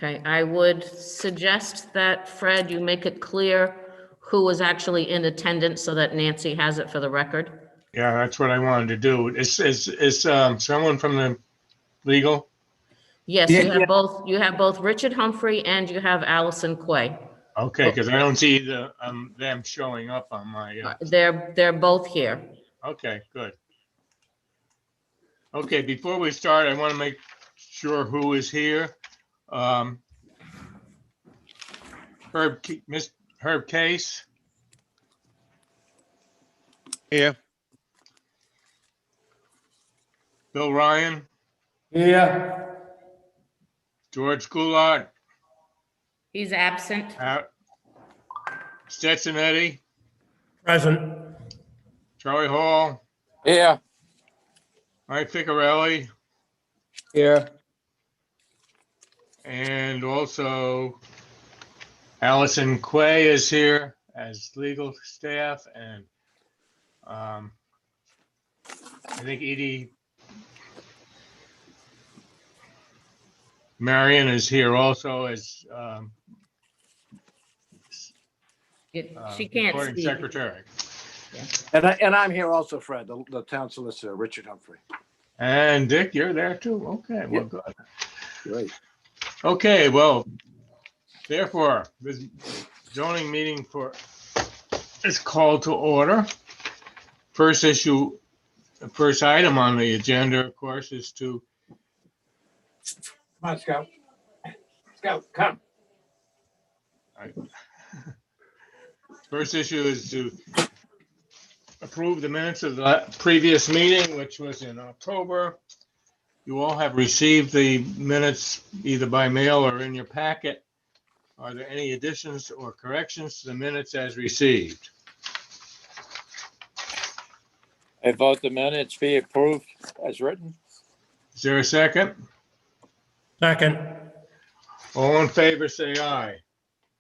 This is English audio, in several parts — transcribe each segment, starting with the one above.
Okay, I would suggest that, Fred, you make it clear who was actually in attendance so that Nancy has it for the record. Yeah, that's what I wanted to do. Is someone from the legal? Yes, Yeah, you have both Richard Humphrey and you have Allison Quay. Okay, because I don't see them showing up on my, They're both here. okay, good. Okay, before we start, I want to make sure who is here. Miss Herb Case, Here. Bill Ryan, yeah, George Goulart, He's absent. Stetson Eddy, present. Charlie Hall, Here. Mike Ficarelli, Here. and also Allison Quay is here as legal staff, and I think Edie Marion is here also as She can't recording speak. secretary. And I'm here also, Fred, the town solicitor, Richard Humphrey. And Dick, you're there too. Okay, well, Yep. good. Great. Okay, well, therefore, this zoning meeting is called to order. First item on the agenda, of course, is to, Come on, Scout. Scout, come. first issue is to approve the minutes of the previous meeting, which was in October. You all have received the minutes either by mail or in your packet. Are there any additions or corrections to the minutes as received? I vote the minutes be approved as written. Is there a second? Second. All in favor, say aye.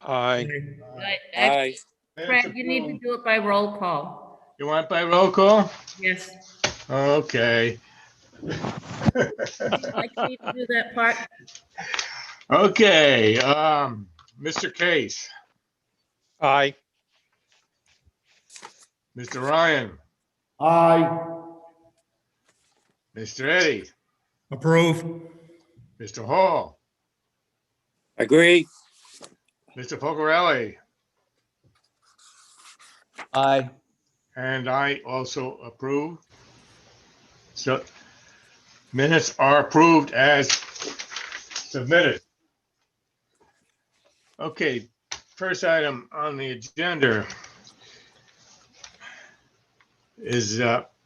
Aye. Actually, Aye. Fred, you need to do it by roll call. You want by roll call? Yes. Okay. Like me to do that part? Okay, Mr. Case, Aye. Mr. Ryan, Aye. Mr. Eddy, Approve. Mr. Hall, Agree. Mr. Pocarelli, Aye. and I also approve. So minutes are approved as submitted. Okay, first item on the agenda is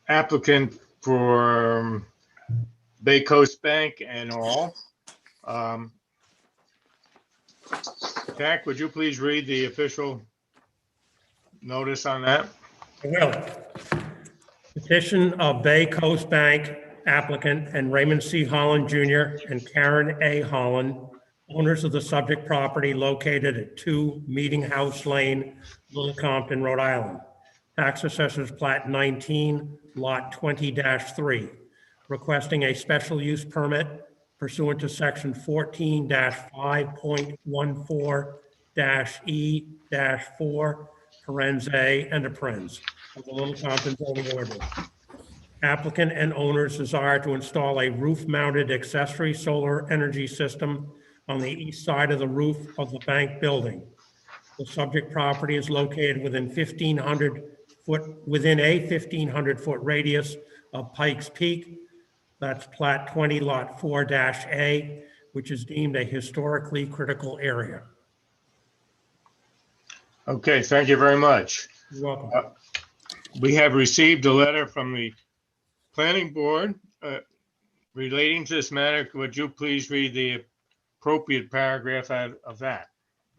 applicant for Bay Coast Bank and all. Jack, would you please read the official notice on that? I will. Petition of Bay Coast Bank applicant and Raymond C. Holland Jr. and Karen A. Holland, owners of the subject property located at 2 Meeting House Lane, Little Compton, Rhode Island. Tax Assessors Plat 19, Lot 20-3, requesting a special use permit pursuant to Section 14-5.14-E-4, parens A and apprens of the Little Compton Zoning Board. Applicant and owners desire to install a roof-mounted accessory solar energy system on the east side of the roof of the bank building. The subject property is located within a 1,500-foot radius of Pikes Peak. That's Plat 20, Lot 4-A, which is deemed a historically critical area. Okay, thank you very much. You're welcome. We have received a letter from the planning board relating to this matter. Would you please read the appropriate paragraph out of that?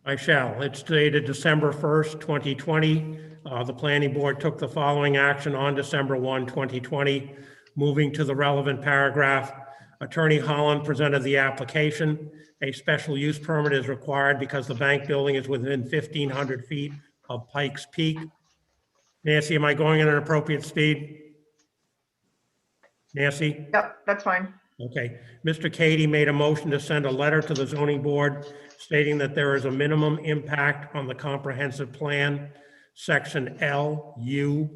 I shall. It's dated December 1st, 2020. The planning board took the following action on December 1, 2020. Moving to the relevant paragraph, Attorney Holland presented the application. A special use permit is required because the bank building is within 1,500 feet of Pikes Peak. Nancy, am I going at an appropriate speed? Nancy? Yep, that's fine. Okay, Mr. Katie made a motion to send a letter to the zoning board stating that there is a minimum impact on the comprehensive plan, section LU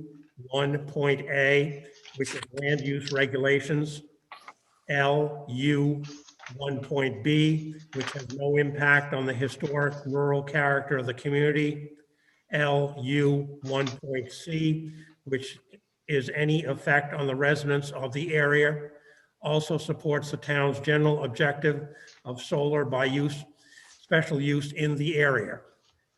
1.A, which is land use regulations, LU 1.B, which has no impact on the historic rural character of the community, LU 1.C, which is any effect on the residents of the area, also supports the town's general objective of solar by use, special use in the area.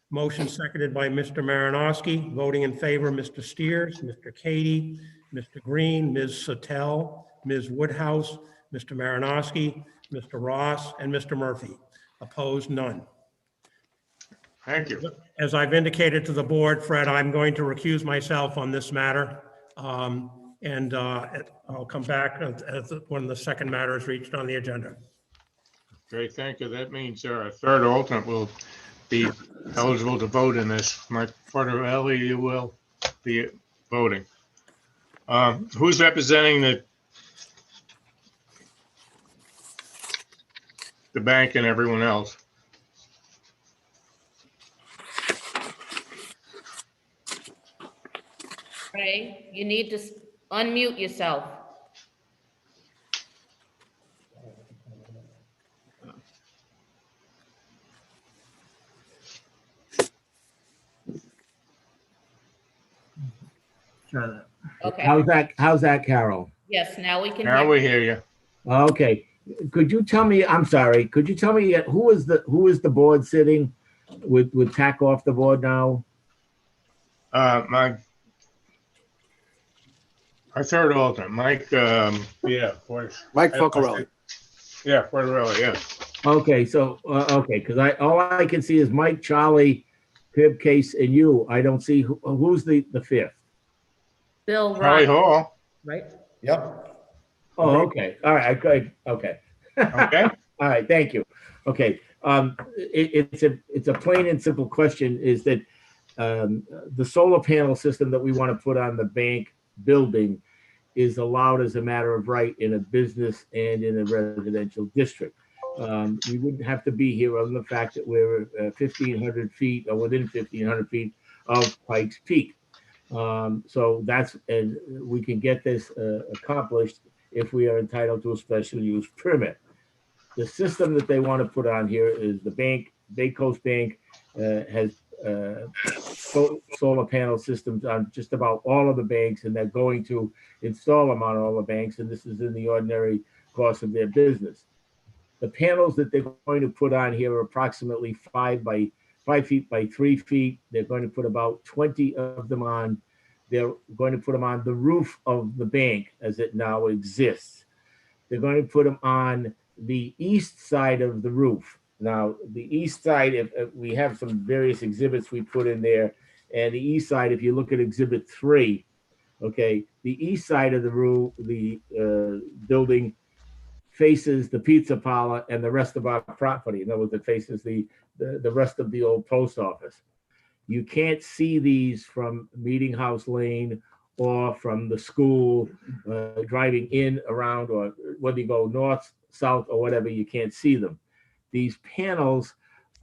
Motion seconded by Mr. Marinowski. Voting in favor, Mr. Steers, Mr. Katie, Mr. Green, Ms. Satel, Ms. Woodhouse, Mr. Marinowski, Mr. Ross, and Mr. Murphy. Opposed, none. Thank you. As I've indicated to the board, Fred, I'm going to recuse myself on this matter. And I'll come back when the second matter is reached on the agenda. Great, thank you. That means our third alternate will be eligible to vote in this. Mike Porterelli, you will be voting. Who's representing the bank and everyone else? Ray, you need to unmute yourself. Okay, How's that, Carol? yes, now we can Now hear. we hear you. Okay, could you tell me, I'm sorry, could you tell me who is the board sitting with Tack off the board now? Our third alternate, Mike, yeah, of course. Mike Focarelli. Yeah, Porterelli, yeah. Okay, so, okay, because all I can see is Mike, Charlie, Pib, Case, and you. I don't see who's the fifth. Bill Charlie Rock, Hall, right? Yep. Oh, okay, all right, good, okay. okay? All right, thank you. Okay, it's a plain and simple question, is that the solar panel system that we want to put on the bank building is allowed as a matter of right in a business and in a residential district. We wouldn't have to be here other than the fact that we're 1,500 feet or within 1,500 feet of Pikes Peak. So that's, and we can get this accomplished if we are entitled to a special use permit. The system that they want to put on here is the bank, Bay Coast Bank has solar panel systems on just about all of the banks, and they're going to install them on all the banks, and this is in the ordinary course of their business. The panels that they're going to put on here are approximately 5 feet by 3 feet. They're going to put about 20 of them on. They're going to put them on the roof of the bank as it now exists. They're going to put them on the east side of the roof. Now, the east side, if we have some various exhibits we put in there, and the east side, if you look at exhibit 3, okay, the east side of the roof, the building faces the pizza parlor and the rest of our property. In other words, it faces the rest of the old post office. You can't see these from Meeting House Lane or from the school, driving in, around, or whether you go north, south, or whatever, you can't see them. These panels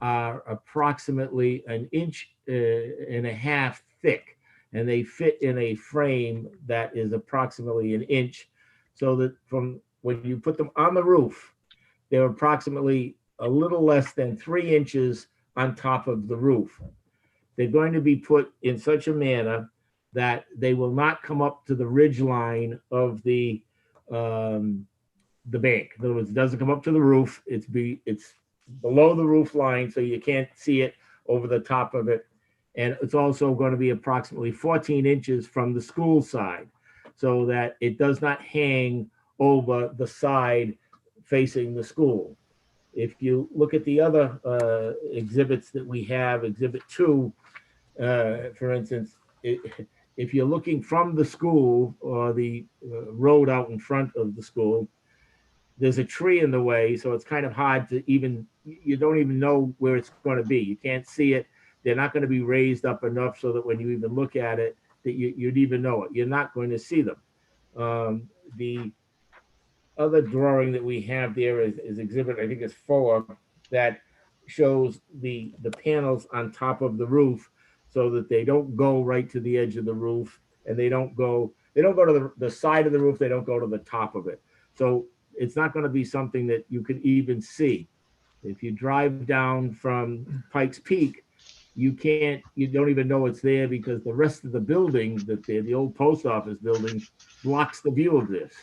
are approximately 1.5 inches thick, and they fit in a frame that is approximately 1 inch, so that from when you put them on the roof, they're approximately a little less than 3 inches on top of the roof. They're going to be put in such a manner that they will not come up to the ridge line of the bank. In other words, it doesn't come up to the roof. It's below the roof line, so you can't see it over the top of it. And it's also going to be approximately 14 inches from the school side, so that it does not hang over the side facing the school. If you look at the other exhibits that we have, exhibit 2, for instance, if you're looking from the school or the road out in front of the school, there's a tree in the way, so it's kind of hard to you don't even know where it's going to be. You can't see it. They're not going to be raised up enough so that when you even look at it, that you'd even know it. You're not going to see them. The other drawing that we have there is exhibit, I think it's 4, that shows the panels on top of the roof so that they don't go right to the edge of the roof, and they don't go to the side of the roof, they don't go to the top of it. So it's not going to be something that you could even see. If you drive down from Pikes Peak, you don't even know it's there because the rest of the building, the old post office building, blocks the view of this.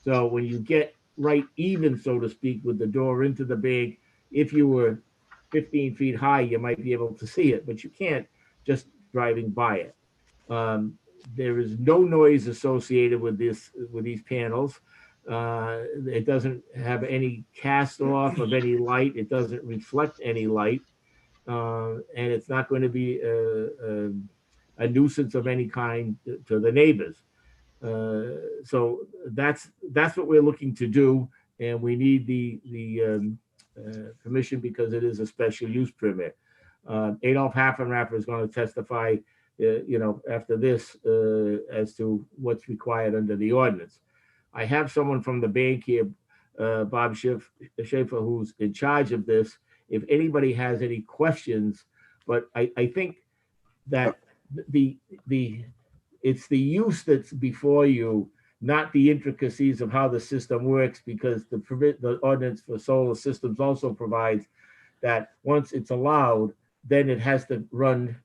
So when you get right even, so to speak, with the door into the bank, if you were 15 feet high, you might be able to see it, but you can't just driving by it. There is no noise associated with these panels. It doesn't have any cast off of any light. It doesn't reflect any light. And it's not going to be a nuisance of any kind to the neighbors. So that's what we're looking to do, and we need the permission because it is a special use permit. Adolf Haffenraffer is going to testify, after this as to what's required under the ordinance. I have someone from the bank here, Bob Schaefer, who's in charge of this. If anybody has any questions, but I think that it's the use that's before you, not the intricacies of how the system works, because the ordinance for solar systems also provides that once it's allowed, then it has to run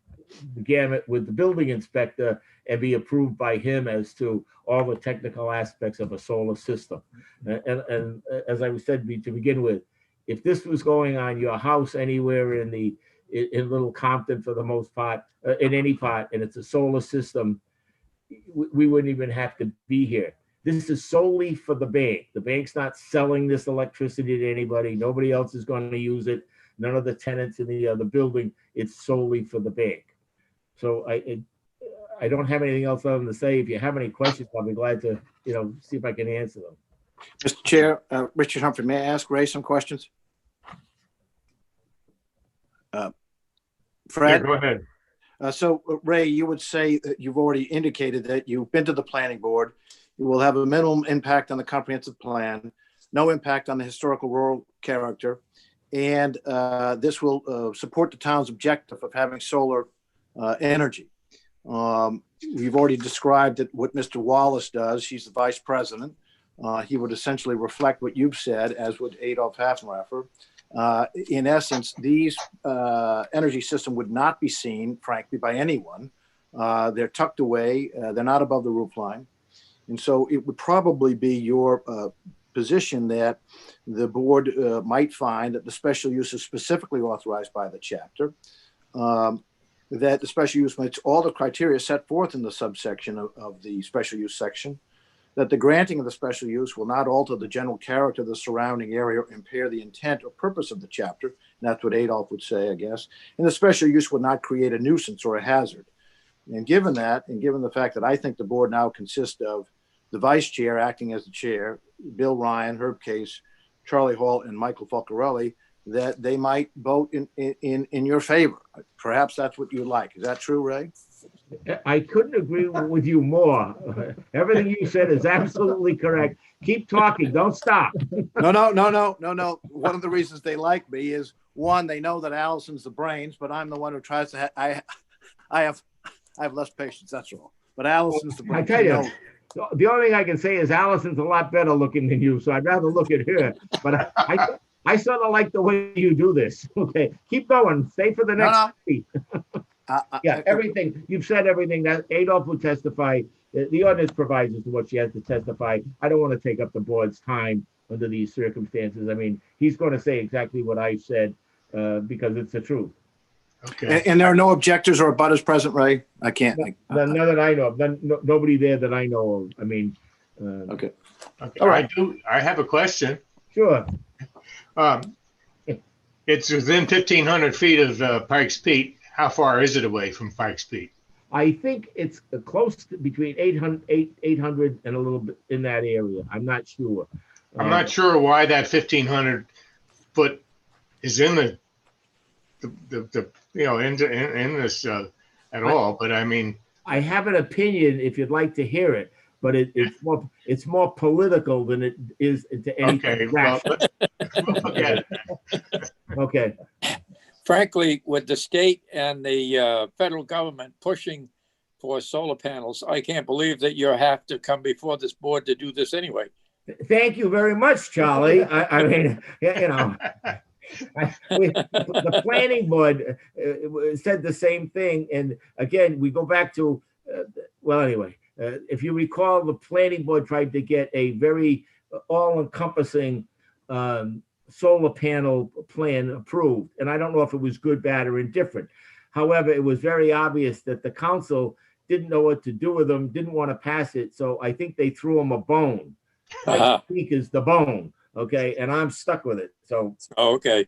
the gamut with the building inspector and be approved by him as to all the technical aspects of a solar system. And as I said to begin with, if this was going on your house anywhere in Little Compton, for the most part, in any part, and it's a solar system, we wouldn't even have to be here. This is solely for the bank. The bank's not selling this electricity to anybody. Nobody else is going to use it. None of the tenants in the other building. It's solely for the bank. So I don't have anything else other than to say. If you have any questions, I'll be glad to see if I can answer them. Mr. Chair, Richard Humphrey, may I ask Ray some questions? Fred? Yeah, go ahead. So Ray, you would say that you've already indicated that you've been to the planning board. You will have a minimum impact on the comprehensive plan, no impact on the historical rural character, and this will support the town's objective of having solar energy. We've already described what Mr. Wallace does. He's the vice president. He would essentially reflect what you've said, as would Adolf Haffenraffer. In essence, these energy system would not be seen, frankly, by anyone. They're tucked away. They're not above the roof line. And so it would probably be your position that the board might find that the special use is specifically authorized by the chapter, that the special use meets all the criteria set forth in the subsection of the special use section, that the granting of the special use will not alter the general character of the surrounding area or impair the intent or purpose of the chapter. And that's what Adolf would say, I guess. And the special use will not create a nuisance or a hazard. And given that, and given the fact that I think the board now consists of the vice chair acting as the chair, Bill Ryan, Herb Case, Charlie Hall, and Michael Falcarelli, that they might vote in your favor. Perhaps that's what you'd like. Is that true, Ray? I couldn't agree with you more. Everything you said is absolutely correct. Keep talking. Don't stop. No. One of the reasons they like me is, one, they know that Allison's the brains, but I'm the one who tries to. I have less patience. That's all. But Allison's the brains. I tell you, the only thing I can say is Allison's a lot better looking than you, so I'd rather look at her. But I sort of like the way you do this. Okay, keep going. Stay for the next speech. Yeah, everything you've said, everything that Adolf would testify. The ordinance provides as to what she has to testify. I don't want to take up the board's time under these circumstances. I mean, he's going to say exactly what I said because it's the truth. Okay. And there are no objectors or abutters present, Ray? I can't. None that I know of. Nobody there that I know of. I mean. Okay. Okay. All right. I have a question. Sure. It's within 1,500 feet of Pikes Peak. How far is it away from Pikes Peak? I think it's close to between 800 and a little bit in that area. I'm not sure. I'm not sure why that 1,500 foot is in the in this at all. But I mean, I have an opinion if you'd like to hear it. but it's more political than it is to Okay, anything well, rational. we'll forget it. Okay, Frankly, with the state and the federal government pushing for solar panels, I can't believe that you have to come before this board to do this anyway. thank you very much, Charlie. I mean, you know, the planning board said the same thing. And again, we go back to, well, anyway, if you recall, the planning board tried to get a very all-encompassing solar panel plan approved. And I don't know if it was good, bad, or indifferent. However, it was very obvious that the council didn't know what to do with them, didn't want to pass it. So I think they threw them a bone. Speak is the bone. Okay. And I'm stuck with it. So Okay.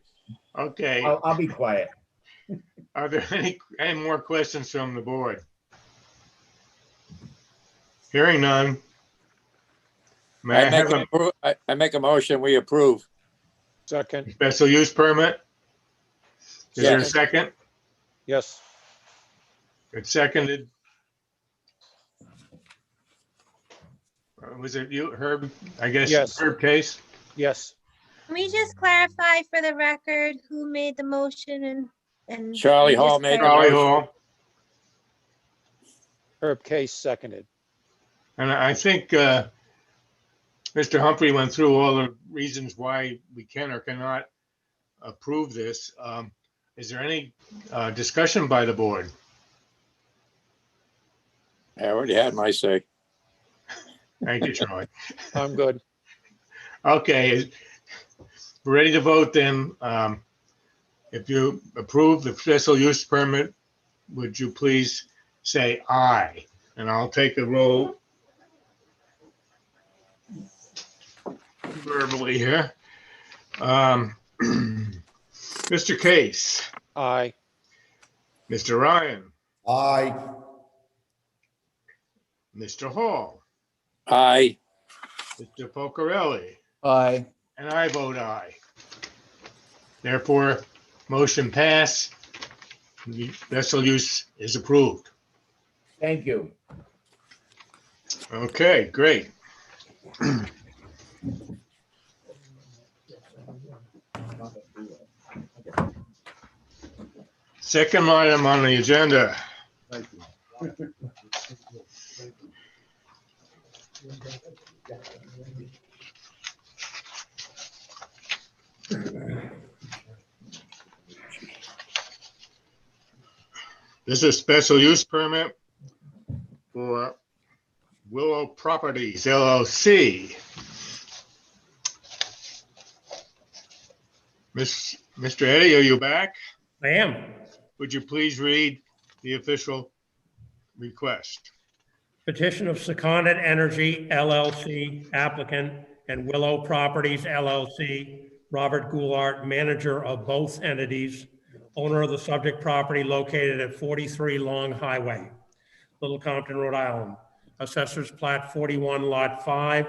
Okay, I'll be quiet. are there any more questions from the board? Hearing none. May I have a I make a motion, we approve. Second, special use permit? Is there a Yes. second? yes. It's seconded. Was it you, Herb? I guess Yes. Herb Case? Yes. Can we just clarify for the record who made the motion and? Charlie just Hall made the Charlie motion. Hall. Herb Case seconded. And I think Mr. Humphrey went through all the reasons why we can or cannot approve this. Is there any discussion by the board? I already had my say. Thank you, Charlie. I'm good. Okay, we're ready to vote then. If you approve the special use permit, would you please say aye? And I'll take a roll verbally here. Mr. Case, Aye. Mr. Ryan, Aye. Mr. Hall, Aye. Mr. Pocarelli, Aye. and I vote aye. Therefore, motion passed. The special use is approved. Thank you. Okay, great. Second item on the agenda. This is special use permit for Willow Properties LLC. Mr. Eddie, are you back? I am. Would you please read the official request? Petition of Seconded Energy LLC applicant and Willow Properties LLC, Robert Goulart, manager of both entities, owner of the subject property located at 43 Long Highway, Little Compton, Rhode Island. Assessors Plat 41, Lot 5,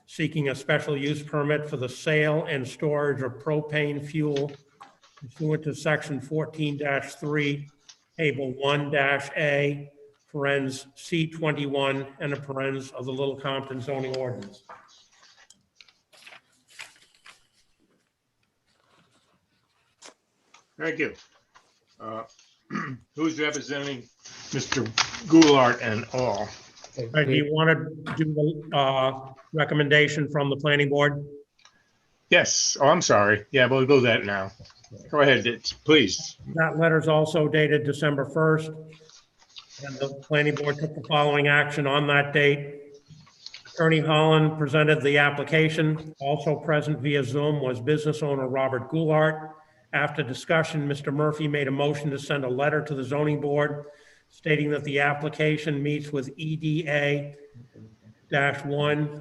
seeking a special use permit for the sale and storage of propane fuel pursuant to section 14-3, table 1-A, parens C21, and a parens of the Little Compton zoning ordinance. Thank you. Who's representing Mr. Goulart and all? Do you want to do the recommendation from the planning board? Yes. Oh, I'm sorry. Yeah, we'll do that now. Go ahead, please. That letter is also dated December 1st. And the planning board took the following action on that date. Attorney Holland presented the application. Also present via Zoom was business owner Robert Goulart. After discussion, Mr. Murphy made a motion to send a letter to the zoning board stating that the application meets with EDA-1,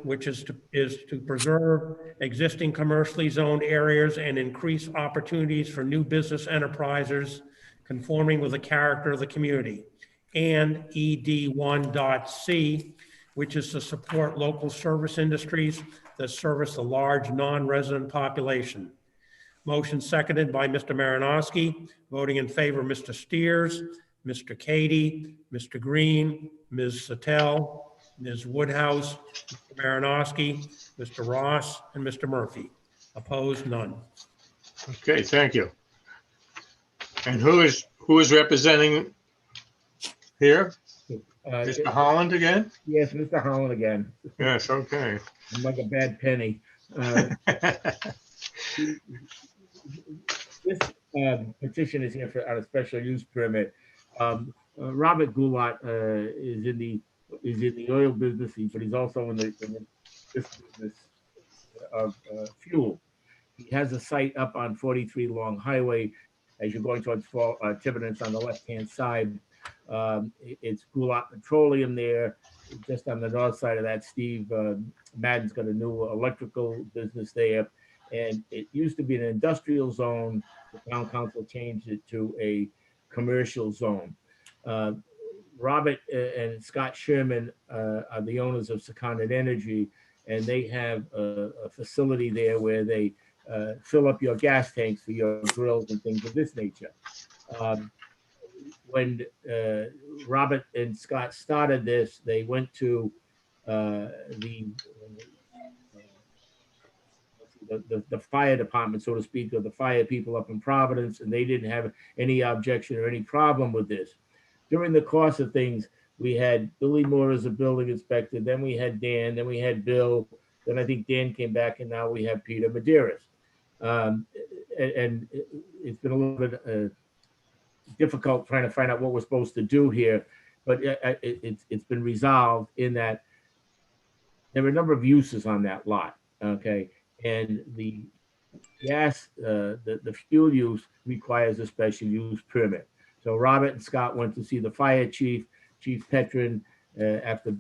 which is to preserve existing commercially zoned areas and increase opportunities for new business enterprises conforming with the character of the community, and ED1.C, which is to support local service industries that service the large non-resident population. Motion seconded by Mr. Marinowski, voting in favor, Mr. Steers, Mr. Cady, Mr. Green, Ms. Satel, Ms. Woodhouse, Mr. Marinowski, Mr. Ross, and Mr. Murphy. Opposed, none. Okay, thank you. And who is representing here? Mr. Holland again? Yes, Mr. Holland again. Yes, okay. I'm like a bad penny. This petition is here for on a special use permit. Robert Goulart is in the oil business, but he's also in this business of fuel. He has a site up on 43 Long Highway as you're going towards Tiverton on the left-hand side. It's Goulart Petroleum there. Just on the north side of that, Steve Madden's got a new electrical business there. And it used to be an industrial zone. The town council changed it to a commercial zone. Robert and Scott Sherman are the owners of Seconded Energy, and they have a facility there where they fill up your gas tanks for your grills and things of this nature. When Robert and Scott started this, they went to the fire department, so to speak, or the fire people up in Providence, and they didn't have any objection or any problem with this. During the course of things, we had Billy Moore as a building inspector, then we had Dan, then we had Bill, then I think Dan came back, and now we have Peter Medeiros. And it's been a little bit difficult trying to find out what we're supposed to do here, but it's been resolved in that there are a number of uses on that lot, okay? And the gas, the fuel use requires a special use permit. So Robert and Scott went to see the fire chief, Chief Petrin. After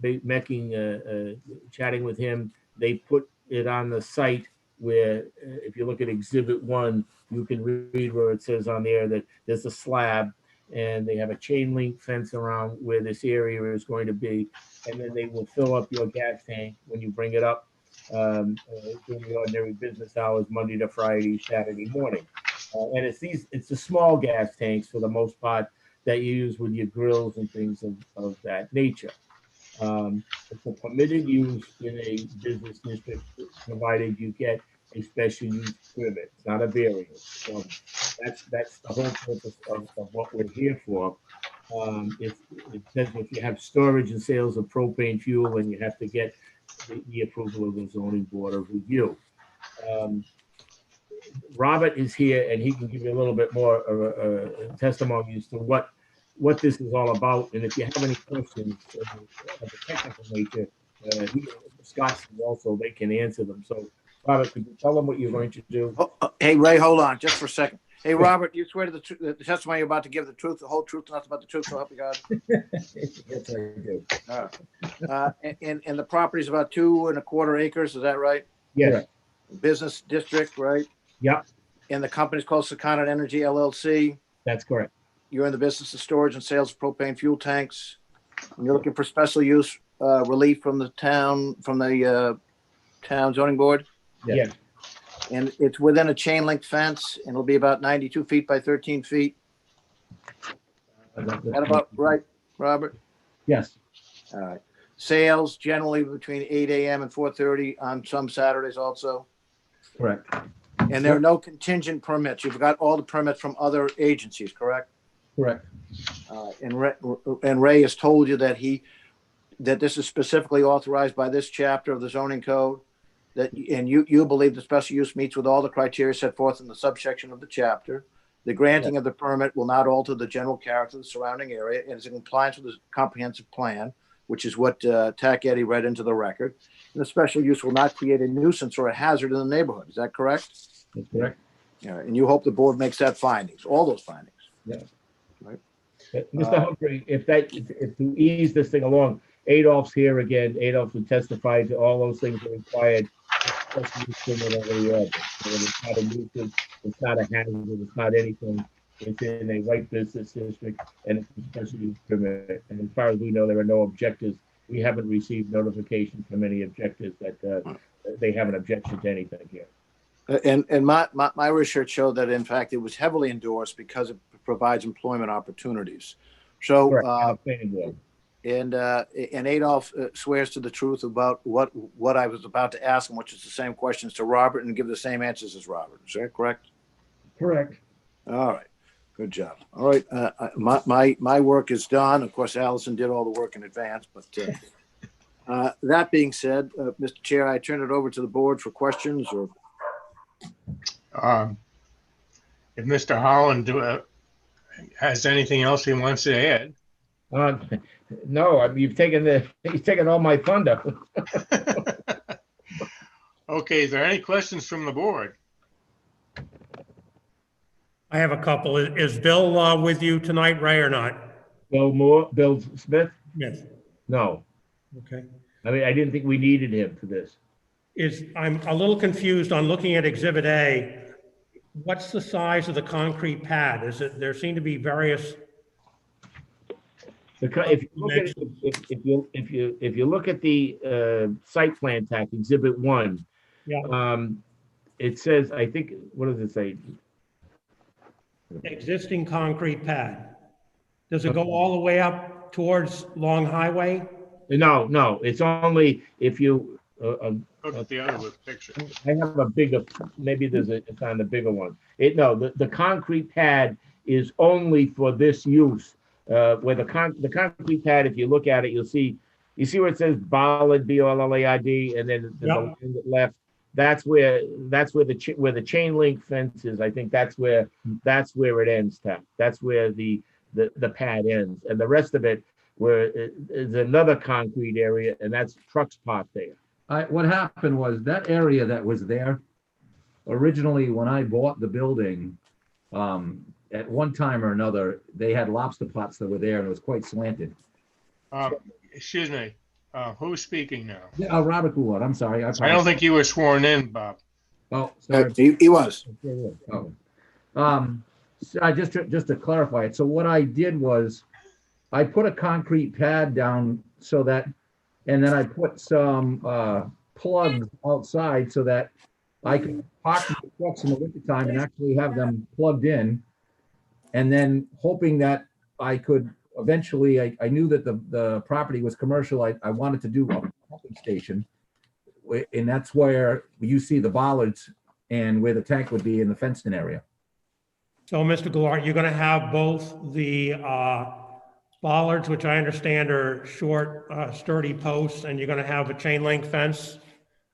chatting with him, they put it on the site where, if you look at Exhibit 1, you can read where it says on there that there's a slab, and they have a chain link fence around where this area is going to be, and then they will fill up your gas tank when you bring it up during the ordinary business hours, Monday to Friday, Saturday morning. And it's the small gas tanks for the most part that you use with your grills and things of that nature. It's a permitted use in a business district, provided you get a special use permit. It's not a variance. So that's the whole purpose of what we're here for. It says if you have storage and sales of propane fuel, then you have to get the approval of the zoning board of review. Robert is here, and he can give you a little bit more of a testimony as to what this is all about. And if you have any questions of a technical nature, Scott's also, they can answer them. So, Robert, could you tell them what you're going to do? Hey, Ray, hold on just for a second. Hey, Robert, you swear to the testimony you're about to give, the truth, the whole truth, and nothing but the truth, so help you God? Yes, I do. And the property's about 2¼ acres, is that right? Yes. Business district, right? Yep, And the company's called Seconded Energy LLC. that's correct. You're in the business of storage and sales of propane fuel tanks. And you're looking for special use relief from the town zoning board. Yes. And it's within a chain link fence, and it'll be about 92 feet by 13 feet. Is that about right, Robert? Yes. All right. Sales generally between 8 a.m. and 4:30 on some Saturdays also. Correct. And there are no contingent permits. You've got all the permits from other agencies, correct? Correct. And Ray has told you that this is specifically authorized by this chapter of the zoning code, and you believe the special use meets with all the criteria set forth in the subsection of the chapter. The granting of the permit will not alter the general character of the surrounding area and is in compliance with the comprehensive plan, which is what TAC Eddie read into the record. And the special use will not create a nuisance or a hazard in the neighborhood. Is that correct? That's correct. Yeah, and you hope the board makes that findings, all those findings. Yeah. Right. Mr. Humphrey, if to ease this thing along, Adolph's here again. Adolph would testify to all those things that are required. It's not a nuisance, it's not a hazard, it's not anything. It's in a white business district, and it's a special use permit. And as far as we know, there are no objectors. We haven't received notification from any objectors that they have an objection to anything here. And my research showed that, in fact, it was heavily endorsed because it provides employment opportunities. So, Correct. And Adolph swears to the truth about what I was about to ask him, which is the same questions to Robert, and give the same answers as Robert. Is that correct? Correct. All right. Good job. All right. My work is done. Of course, Allison did all the work in advance, but that being said, Mr. Chair, I turn it over to the board for questions or. If Mr. Holland has anything else he wants to add. No, I mean, you've taken all my thunder. Okay, is there any questions from the board? I have a couple. Is Bill with you tonight, Ray, or not? Bill Smith? Yes. No. Okay. I mean, I didn't think we needed him for this. I'm a little confused on looking at Exhibit A. What's the size of the concrete pad? There seem to be various. If you look at the site plan tack, Exhibit 1, Yeah. It says, I think, what does it say? Existing concrete pad. Does it go all the way up towards Long Highway? No, it's only if you, Look at the other picture. I have a bigger, maybe it's on the bigger one. The concrete pad is only for this use. Where the concrete pad, if you look at it, you see where it says Bollard, B-O-L-L-A-R-D, and then there's a line that left. That's where the chain link fence is. I think that's where it ends, Tap. That's where the pad ends, and the rest of it where is another concrete area, and that's trucks parked there. What happened was that area that was there, originally when I bought the building, at one time or another, they had lobster pots that were there and it was quite slanted. Excuse me, who's speaking now? Yeah, Robert Goulart, I'm sorry. I don't think you were sworn in, Bob. Oh, sorry. He was. Oh. So just to clarify it, so what I did was I put a concrete pad down so that, and then I put some plugs outside so that I could park the trucks in the wintertime and actually have them plugged in. And then hoping that I could eventually, I knew that the property was commercial. I wanted to do a pumping station. And that's where you see the bollards and where the tank would be in the fenced-in area. So, Mr. Goulart, you're going to have both the bollards, which I understand are short, sturdy posts, and you're going to have a chain link fence?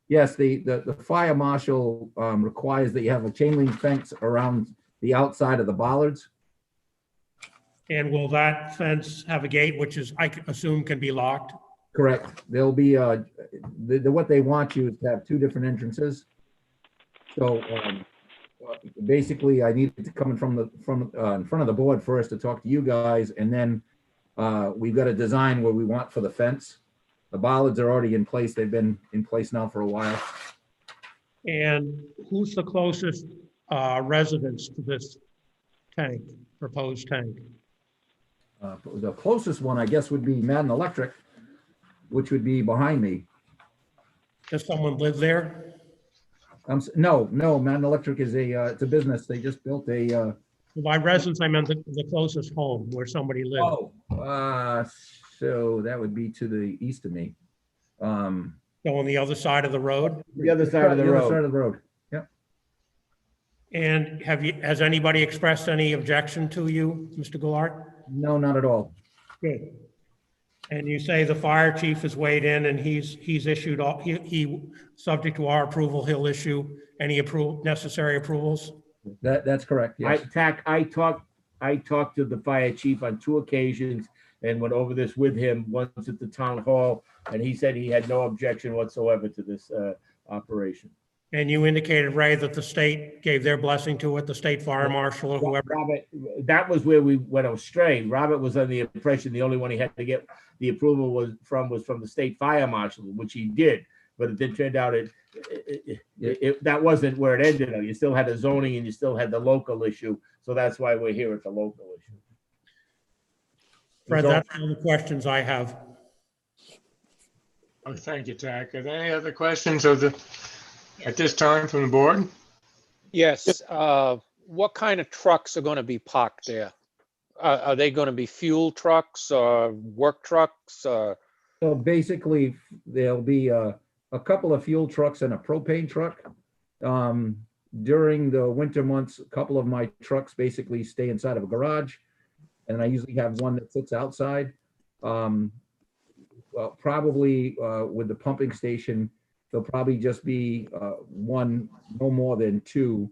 Yes, the fire marshal requires that you have a chain link fence around the outside of the bollards. And will that fence have a gate, which is, I assume, can be locked? Correct. There'll be, what they want you is to have two different entrances. So basically, I needed to come in in front of the board first to talk to you guys, and then we've got a design where we want for the fence. The bollards are already in place. They've been in place now for a while. And who's the closest residence to this tank, proposed tank? The closest one, I guess, would be Madden Electric, which would be behind me. Does someone live there? No, Madden Electric is it's a business. They just built a. By residence, I meant the closest home where somebody lives. So that would be to the east of me. So on the other side of the road? The other side of the road. The other side of the road. Yep. And has anybody expressed any objection to you, Mr. Goulart? No, not at all. Good. And you say the fire chief has weighed in and he's issued, he subject to our approval, he'll issue any necessary approvals? That's correct, yes. I talked to the fire chief on 2 occasions and went over this with him once at the town hall, and he said he had no objection whatsoever to this operation. And you indicated, Ray, that the state gave their blessing to it, the state fire marshal or whoever. Robert, that was where we went astray. Robert was under the impression the only one he had to get the approval was from the state fire marshal, which he did. But it then turned out that wasn't where it ended. You still had the zoning and you still had the local issue. So that's why we're here at the local issue. Fred, that's all the questions I have. Oh, thank you, Tack. Are there any other questions at this time from the board? Yes. What kind of trucks are going to be parked there? Are they going to be fuel trucks or work trucks? So basically, there'll be a couple of fuel trucks and a propane truck. During the winter months, a couple of my trucks basically stay inside of a garage, and I usually have one that sits outside. Well, probably with the pumping station, there'll probably just be one, no more than two.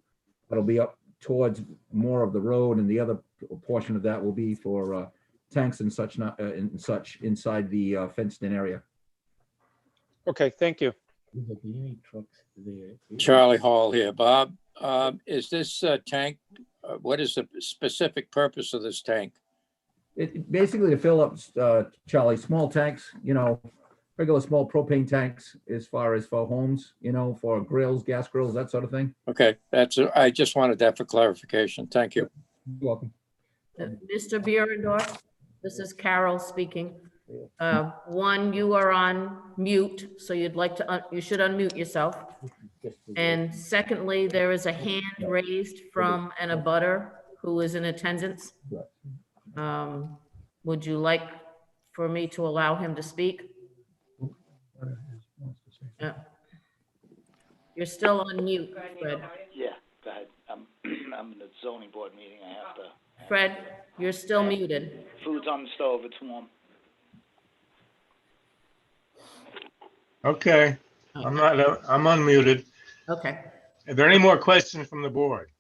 That'll be up towards more of the road, and the other portion of that will be for tanks and such, not and such inside the fenced-in area. Okay, thank you. Charlie Hall here. Bob, is this tank, what is the specific purpose of this tank? It basically to fill up, Charlie, small tanks, regular small propane tanks as far as for homes, for grills, gas grills, that sort of thing. Okay, I just wanted that for clarification. Thank you. You're welcome. Mr. Bierendorf, this is Carol speaking. One, you are on mute, so you should unmute yourself. And secondly, there is a hand raised from an abutter who is in attendance. Would you like for me to allow him to speak? Yeah. You're still on mute, Fred. Yeah, go ahead. I'm in the zoning board meeting. I have to. Fred, you're still muted. Food's on the stove. It's warm. Okay, I'm unmuted. Okay. Are there any more questions from the board?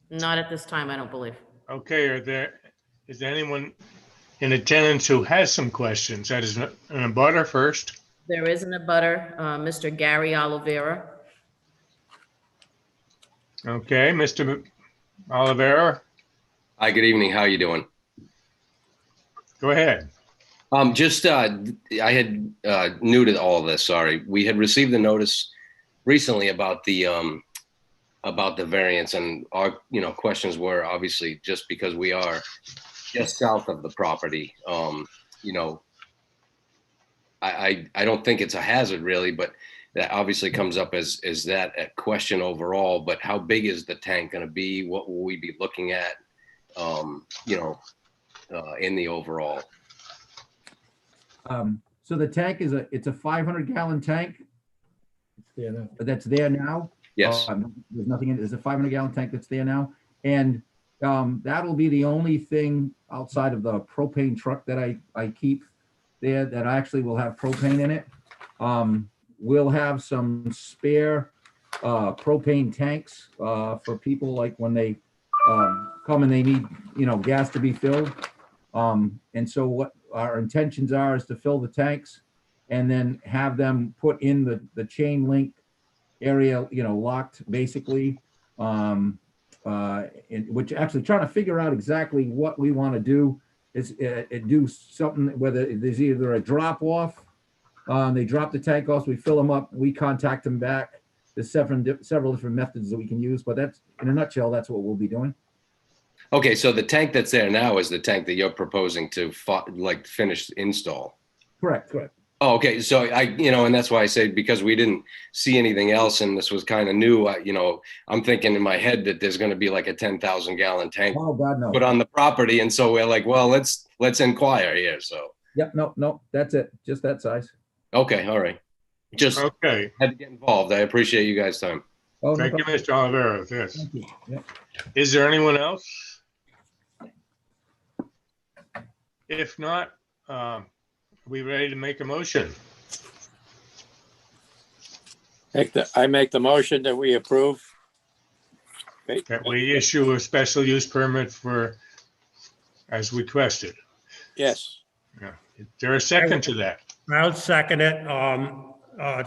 Not at this time, I don't believe. Okay, is there anyone in attendance who has some questions? That is an abutter first. There is an abutter, Mr. Gary Oliveira. Okay, Mr. Oliveira, Hi, good evening. How are you doing? go ahead. I had new to all of this, sorry. We had received a notice recently about the variance, and our, questions were obviously just because we are just south of the property. I don't think it's a hazard really, but that obviously comes up as that a question overall. But how big is the tank going to be? What will we be looking at? In the overall. So the tank it's a 500-gallon tank. That's there now. Yes. There's nothing in it. There's a 500-gallon tank that's there now. And that'll be the only thing outside of the propane truck that I keep there that actually will have propane in it. We'll have some spare propane tanks for people like when they come and they need, gas to be filled. And so what our intentions are is to fill the tanks and then have them put in the chain link area, locked basically. Which actually trying to figure out exactly what we want to do is do something, whether there's either a drop off, they drop the tank off, so we fill them up, we contact them back. There's several different methods that we can use, but that's, in a nutshell, that's what we'll be doing. Okay, so the tank that's there now is the tank that you're proposing to finish install. Correct. Oh, okay. So and that's why I say, because we didn't see anything else and this was kind of new, I'm thinking in my head that there's going to be like a 10,000 gallon tank Oh God, no. put on the property. And so we're like, well, let's inquire here. So. Yep, no, that's it. Just that size. Okay. All right. Just Okay, had to get involved. I appreciate you guys' time. Oh, no thank you, problem. Mr. Oliveira. Yes. Thank you. Yep. Is there anyone else? If not, are we ready to make a motion? I make the motion that we approve. That we issue a special use permit as requested. Yes. Yeah. Is there a second to that? I'll second it.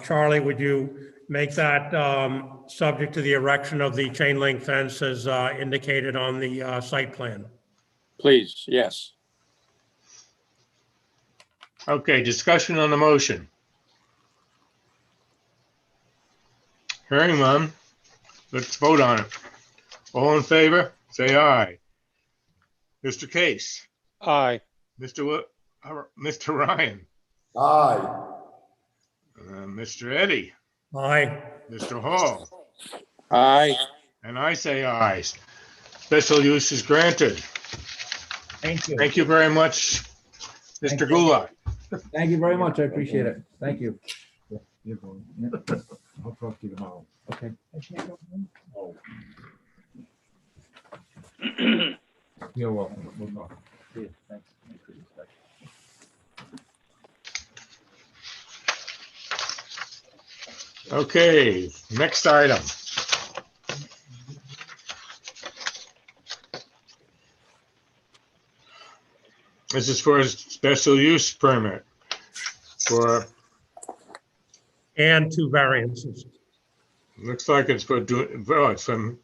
Charlie, would you make that subject to the erection of the chain link fence as indicated on the site plan? Please, yes. Okay, discussion on the motion. Hearing none, let's vote on it. All in favor, say aye. Mr. Case, Aye. Mr. Ryan, Aye. Mr. Eddie, Aye. Mr. Hall, Aye. and I say aye. Special use is granted. Thank you. Thank you very much, Thank Mr. you. Goulart. Thank you very much. I appreciate it. Thank you. You're going. Yeah. I'll talk to you tomorrow. Okay. Oh. You're welcome. We'll talk. See you. Thanks. Thanks for your discussion. Okay, next item. This is for a special use permit for, And 2 variances. looks like it's for, oh, it's from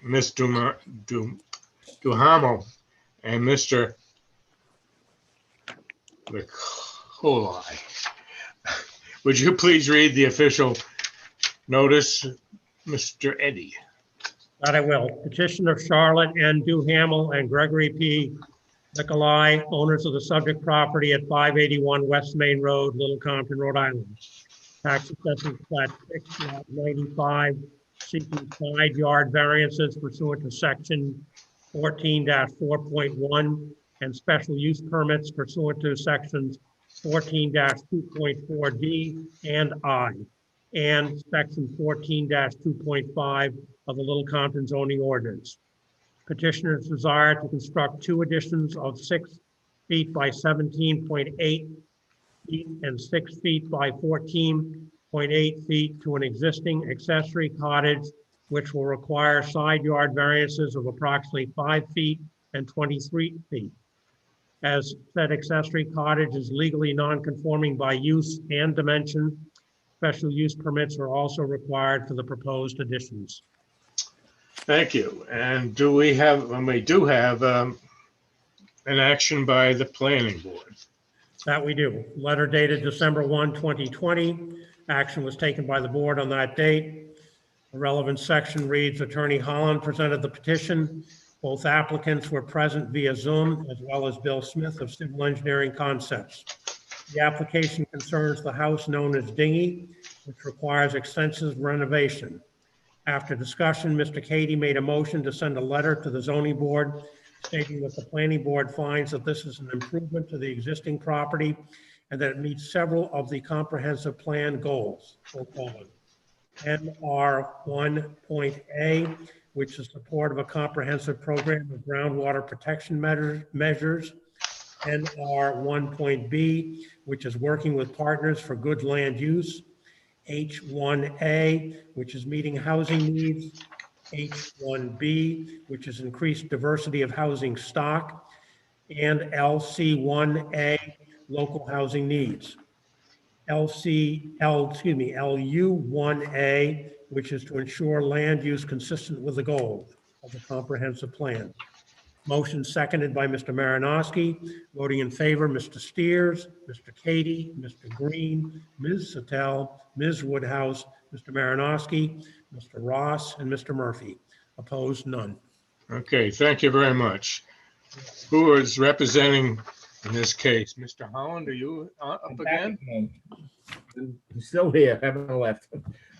Ms. Duhamel and Mr. Nicoli. Would you please read the official notice, Mr. Eddy? That I will. Petition of Charlotte N. Duhamel and Gregory P. Nicolai, owners of the subject property at 581 West Main Road, Little Compton, Rhode Island. Tax assessment plat 6, lot 95, seeking side yard variances pursuant to section 14-4.1 and special use permits pursuant to sections 14-2.4D and I, and section 14-2.5 of the Little Compton zoning ordinance. Petitioners desire to construct 2 additions of 6 feet by 17.8 feet and 6 feet by 14.8 feet to an existing accessory cottage, which will require side yard variances of approximately 5 feet and 23 feet. As said accessory cottage is legally non-conforming by use and dimension, special use permits are also required for the proposed additions. Thank you. And do we have, and we do have an action by the planning board? That we do. Letter dated December 1, 2020. Action was taken by the board on that date. The relevant section reads, Attorney Holland presented the petition. Both applicants were present via Zoom, as well as Bill Smith of Civil Engineering Concepts. The application concerns the house known as Dingy, which requires extensive renovation. After discussion, Mr. Cady made a motion to send a letter to the zoning board stating that the planning board finds that this is an improvement to the existing property and that it meets several of the comprehensive plan goals. NR1.A, which is support of a comprehensive program of groundwater protection measures. NR1.B, which is working with partners for good land use. H1A, which is meeting housing needs. H1B, which is increased diversity of housing stock, and LC1A, local housing needs. LU1A, which is to ensure land use consistent with the goals of the comprehensive plan. Motion seconded by Mr. Marinowski. Voting in favor, Mr. Steers, Mr. Cady, Mr. Green, Ms. Sattel, Ms. Woodhouse, Mr. Marinowski, Mr. Ross, and Mr. Murphy. Opposed, none. Okay, thank you very much. Who is representing in this case? Mr. Holland, are you up again? I'm still here, haven't left.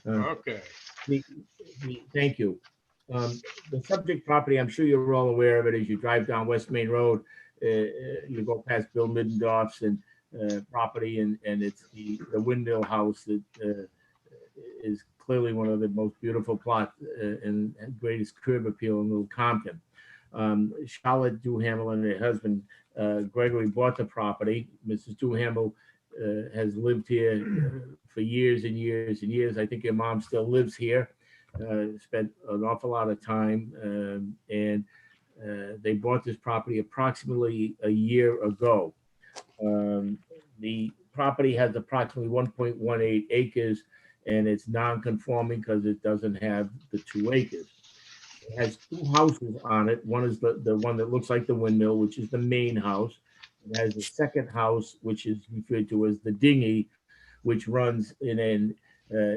Okay. Thank you. The subject property, I'm sure you're all aware of it as you drive down West Main Road. You go past Bill Middendorf's and property, and it's the windmill house that is clearly one of the most beautiful plots and greatest curb appeal in Little Compton. Charlotte Duhamel and her husband Gregory bought the property. Mrs. Duhamel has lived here for years and years and years. I think your mom still lives here. Spent an awful lot of time, and they bought this property approximately a year ago. The property has approximately 1.18 acres, and it's non-conforming because it doesn't have the 2 acres. It has 2 houses on it. One is the one that looks like the windmill, which is the main house. It has a second house, which is referred to as the dinghy, which runs in an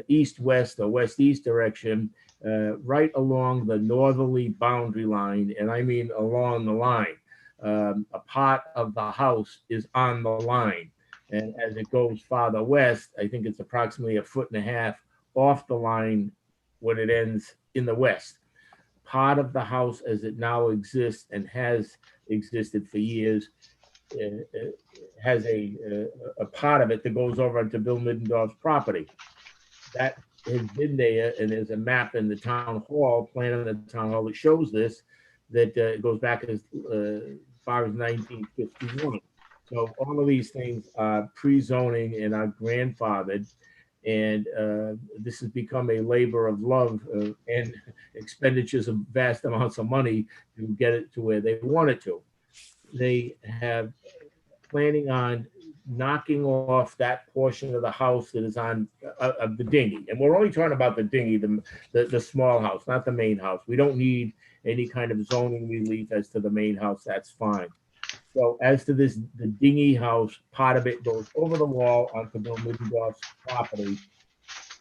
east-west or west-east direction, right along the northerly boundary line, and I mean along the line. A part of the house is on the line, and as it goes farther west, I think it's approximately 1.5 feet off the line when it ends in the west. part of the house as it now exists and has existed for years, has a part of it that goes over into Bill Middendorf's property. That has been there, and there's a map in the town hall, plan in the town hall that shows this, that goes back as far as 1951. So all of these things are pre-zoning and are grandfathered, and this has become a labor of love and expenditures of vast amounts of money to get it to where they want it to. They have planning on knocking off that portion of the house that is on of the dinghy. And we're only talking about the dinghy, the small house, not the main house. We don't need any kind of zoning relief as to the main house. That's fine. So as to this, the dinghy house, part of it goes over the wall onto Bill Middendorf's property.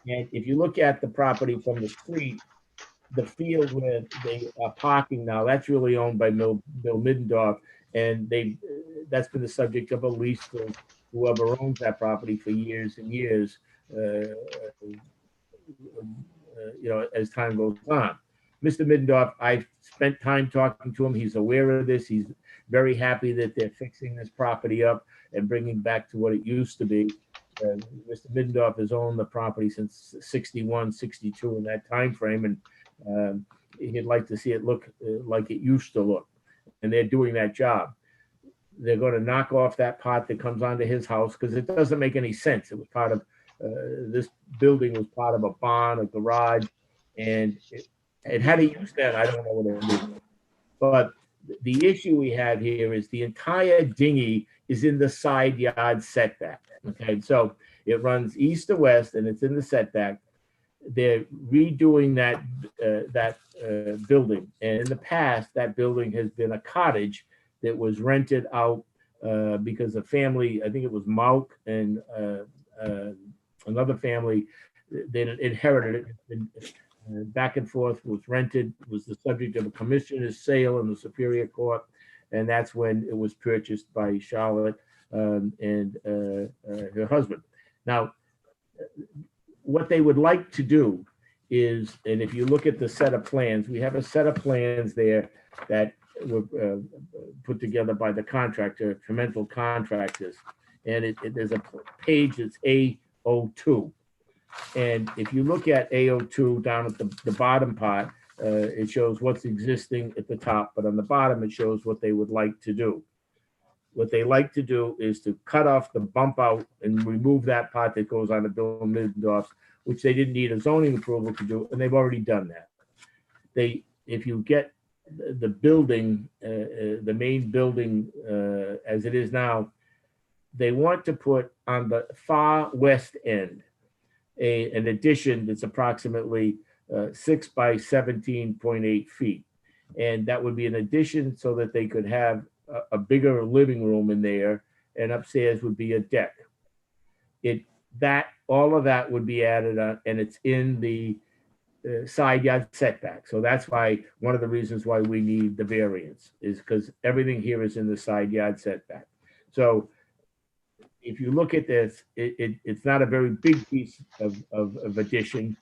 And if you look at the property from the street, the field where they are parking now, that's really owned by Bill Middendorf. And that's been the subject of a lease for whoever owns that property for years and years, as time goes on. Mr. Middendorf, I've spent time talking to him. He's aware of this. He's very happy that they're fixing this property up and bringing back to what it used to be. Mr. Middendorf has owned the property since 61, 62 in that time frame, and he'd like to see it look like it used to look. And they're doing that job. They're going to knock off that part that comes onto his house because it doesn't make any sense. It was part of this building was part of a barn, a garage, and it had a use then. I don't know what it is. But the issue we have here is the entire dinghy is in the side yard setback. Okay, so it runs east to west and it's in the setback. They're redoing that building, and in the past, that building has been a cottage that was rented out because a family, I think it was Mauk and another family, they inherited it. Back and forth, was rented, was the subject of a commissioner's sale in the Superior Court, and that's when it was purchased by Charlotte and her husband. Now, what they would like to do is, and if you look at the set of plans, we have a set of plans there that were put together by the contractor, Tremental Contractors, and there's a page that's A02. And if you look at A02 down at the bottom part, it shows what's existing at the top, but on the bottom, it shows what they would like to do. What they like to do is to cut off the bump out and remove that part that goes on to Bill Middendorf, which they didn't need a zoning approval to do, and they've already done that. If you get the building, the main building as it is now, they want to put on the far west end an addition that's approximately 6 by 17.8 feet. And that would be an addition so that they could have a bigger living room in there, and upstairs would be a deck. All of that would be added on, and it's in the side yard setback. So that's why one of the reasons why we need the variance is because everything here is in the side yard setback. So if you look at this, it's not a very big piece of addition,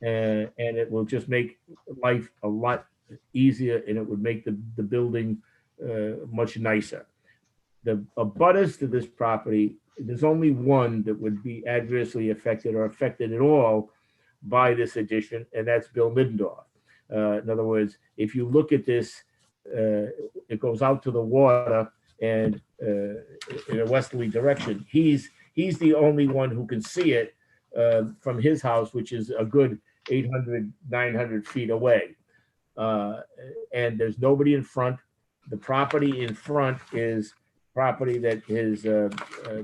and it will just make life a lot easier, and it would make the building much nicer. The abutters to this property, there's only one that would be adversely affected or affected at all by this addition, and that's Bill Middendorf. In other words, if you look at this, it goes out to the water and in a westerly direction. He's the only one who can see it from his house, which is a good 800, 900 feet away. And there's nobody in front. The property in front is property that has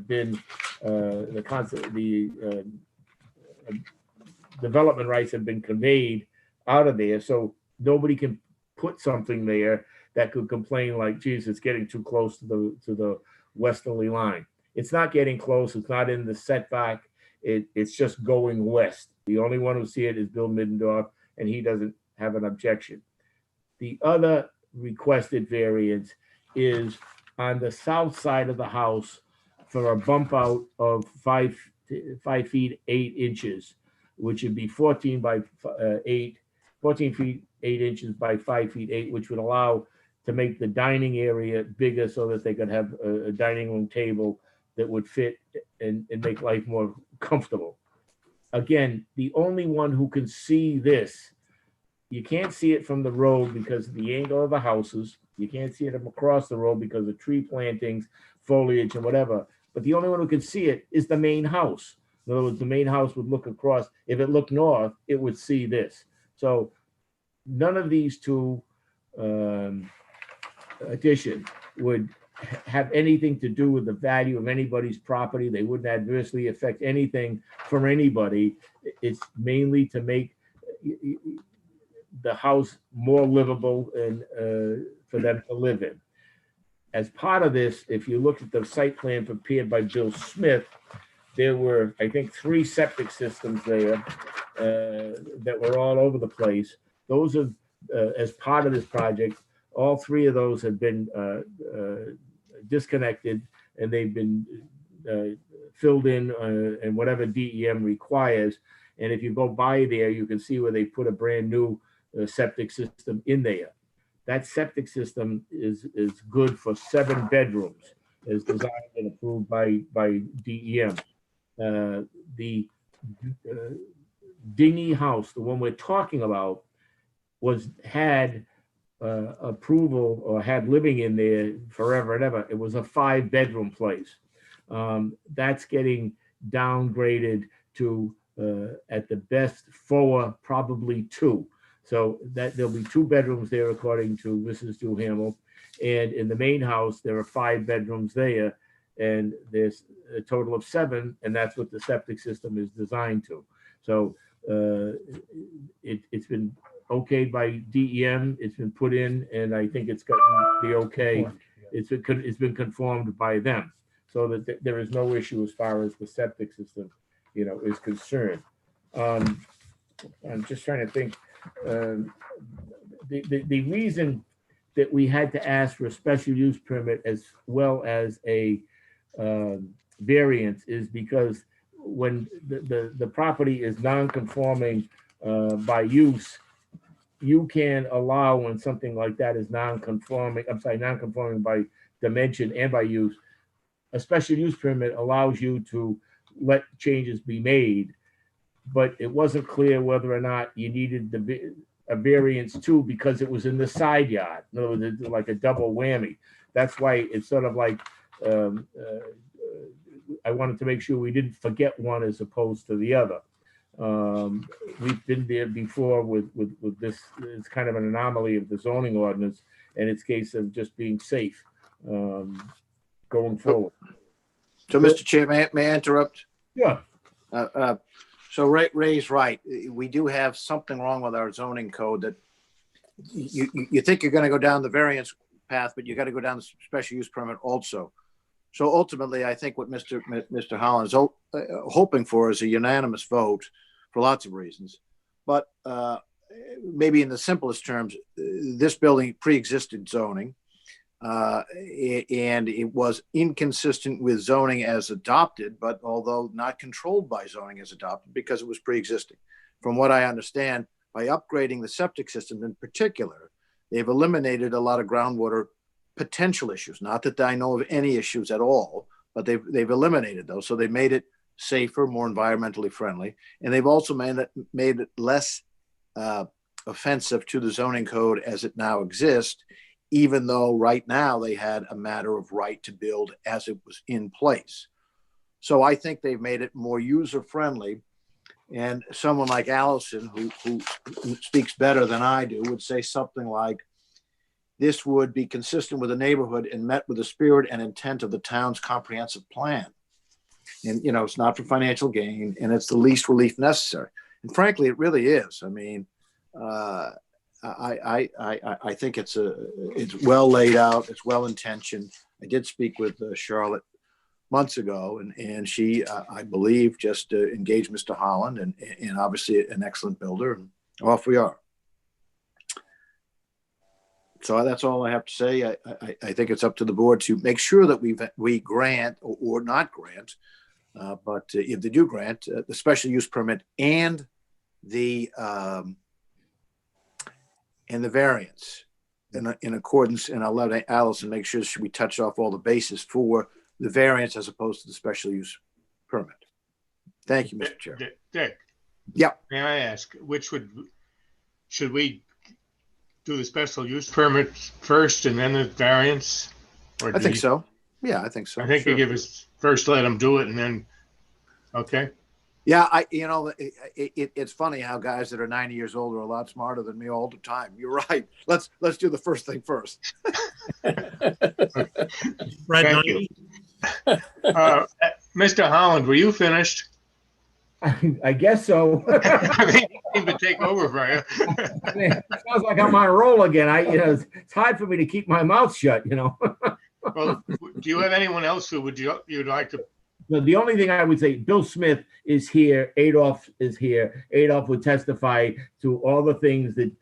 been the development rights have been conveyed out of there, so nobody can put something there that could complain like, geez, it's getting too close to the westerly line. It's not getting close. It's not in the setback. It's just going west. The only one who see it is Bill Middendorf, and he doesn't have an objection. The other requested variance is on the south side of the house for a bump out of 5 feet 8 inches, which would be 14 feet 8 inches by 5 feet 8, which would allow to make the dining area bigger so that they could have a dining room table that would fit and make life more comfortable. Again, the only one who can see this, you can't see it from the road because of the angle of the houses. You can't see it from across the road because of tree plantings, foliage, and whatever. But the only one who can see it is the main house. In other words, the main house would look across. If it looked north, it would see this. So none of these two additions would have anything to do with the value of anybody's property. They wouldn't adversely affect anything for anybody. It's mainly to make the house more livable and for them to live in. As part of this, if you look at the site plan prepared by Bill Smith, there were, I think, 3 septic systems there that were all over the place. Those are, as part of this project, all 3 of those have been disconnected, and they've been filled in and whatever DEM requires. And if you go by there, you can see where they put a brand new septic system in there. That septic system is good for 7 bedrooms, as designed and approved by DEM. The dingy house, the one we're talking about, had approval or had living in there forever and ever. It was a 5-bedroom place. That's getting downgraded to at the best 4, probably 2. So that there'll be 2 bedrooms there, according to Mrs. Duhamel. And in the main house, there are 5 bedrooms there, and there's a total of 7, and that's what the septic system is designed to. So it's been okayed by DEM. It's been put in, and I think it's gotten the okay. It's been conformed by them, so that there is no issue as far as the septic system, is concerned. I'm just trying to think. The reason that we had to ask for a special use permit as well as a variance is because when the property is non-conforming by use, you can allow, when something like that is non-conforming by dimension and by use, a special use permit allows you to let changes be made. But it wasn't clear whether or not you needed a variance too, because it was in the side yard. In other words, it's like a double whammy. That's why it's sort of like, I wanted to make sure we didn't forget one as opposed to the other. We've been there before with this. It's kind of an anomaly of the zoning ordinance, and it's a case of just being safe going forward. So, Mr. Chair, may I interrupt? Yeah. So Ray's right. We do have something wrong with our zoning code that you think you're going to go down the variance path, but you got to go down the special use permit also. So ultimately, I think what Mr. Holland is hoping for is a unanimous vote for lots of reasons. But maybe in the simplest terms, this building pre-existed zoning, and it was inconsistent with zoning as adopted, but although not controlled by zoning as adopted because it was pre-existing. From what I understand, by upgrading the septic system in particular, they've eliminated a lot of groundwater potential issues. Not that I know of any issues at all, but they've eliminated those. So they made it safer, more environmentally friendly, and they've also made it less offensive to the zoning code as it now exists, even though right now they had a matter of right to build as it was in place. So I think they've made it more user-friendly. And someone like Allison, who speaks better than I do, would say something like, this would be consistent with the neighborhood and met with the spirit and intent of the town's comprehensive plan. And, it's not for financial gain, and it's the least relief necessary. And frankly, it really is. I mean, I think it's well laid out. It's well intentioned. I did speak with Charlotte months ago, and she, I believe, just engaged Mr. Holland, and obviously an excellent builder, and off we are. So that's all I have to say. I think it's up to the board to make sure that we grant or not grant, but if they do grant the special use permit and the and the variance in accordance, and I'll let Allison make sure we touch off all the bases for the variance as opposed to the special use permit. Thank you, Mr. Chair. Dick? Yeah. May I ask, should we do the special use permit first and then the variance? Or I think so. Yeah, I think so. I think Sure. you give us, first let them do it and then, okay? Yeah, it's funny how guys that are 90 years old are a lot smarter than me all the time. You're right. Let's do the first thing first. Fred, Thank you. Mr. Holland, were you finished? I guess so. I think you seem to take over, Brian. Sounds like I'm on a roll again. It's hard for me to keep my mouth shut, Well, do you have anyone else who you'd like to? The only thing I would say, Bill Smith is here. Adolph is here. Adolph would testify to all the things that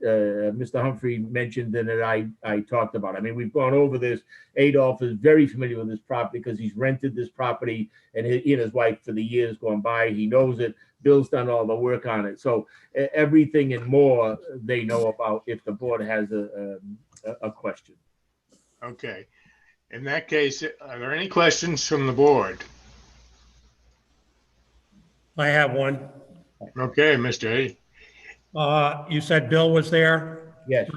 Mr. Humphrey mentioned and that I talked about. I mean, we've gone over this. Adolph is very familiar with this property because he's rented this property and he and his wife for the years gone by. He knows it. Bill's done all the work on it. So everything and more they know about if the board has a question. Okay. In that case, are there any questions from the board? I have one. Okay, Mr. Eddie. You said Bill was there? Yes.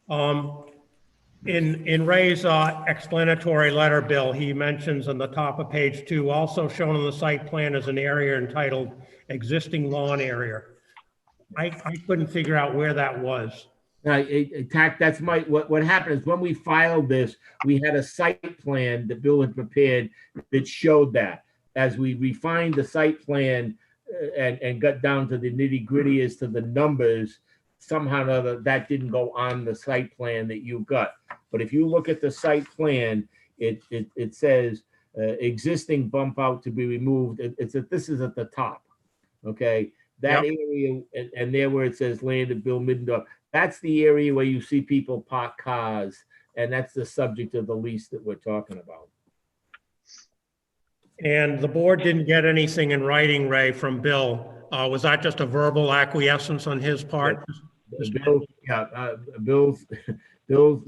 In Ray's explanatory letter, Bill, he mentions on the top of page 2, also shown on the site plan as an area entitled existing lawn area. I couldn't figure out where that was. That's what happened is when we filed this, we had a site plan that Bill had prepared that showed that. As we refined the site plan and got down to the nitty gritty as to the numbers, somehow or other that didn't go on the site plan that you got. But if you look at the site plan, it says existing bump out to be removed. This is at the top, okay? That area and there where it says land of Bill Middendorf, that's the area where you see people park cars, and that's the subject of the lease that we're talking about. And the board didn't get anything in writing, Ray, from Bill. Was that just a verbal acquiescence on his part? Bill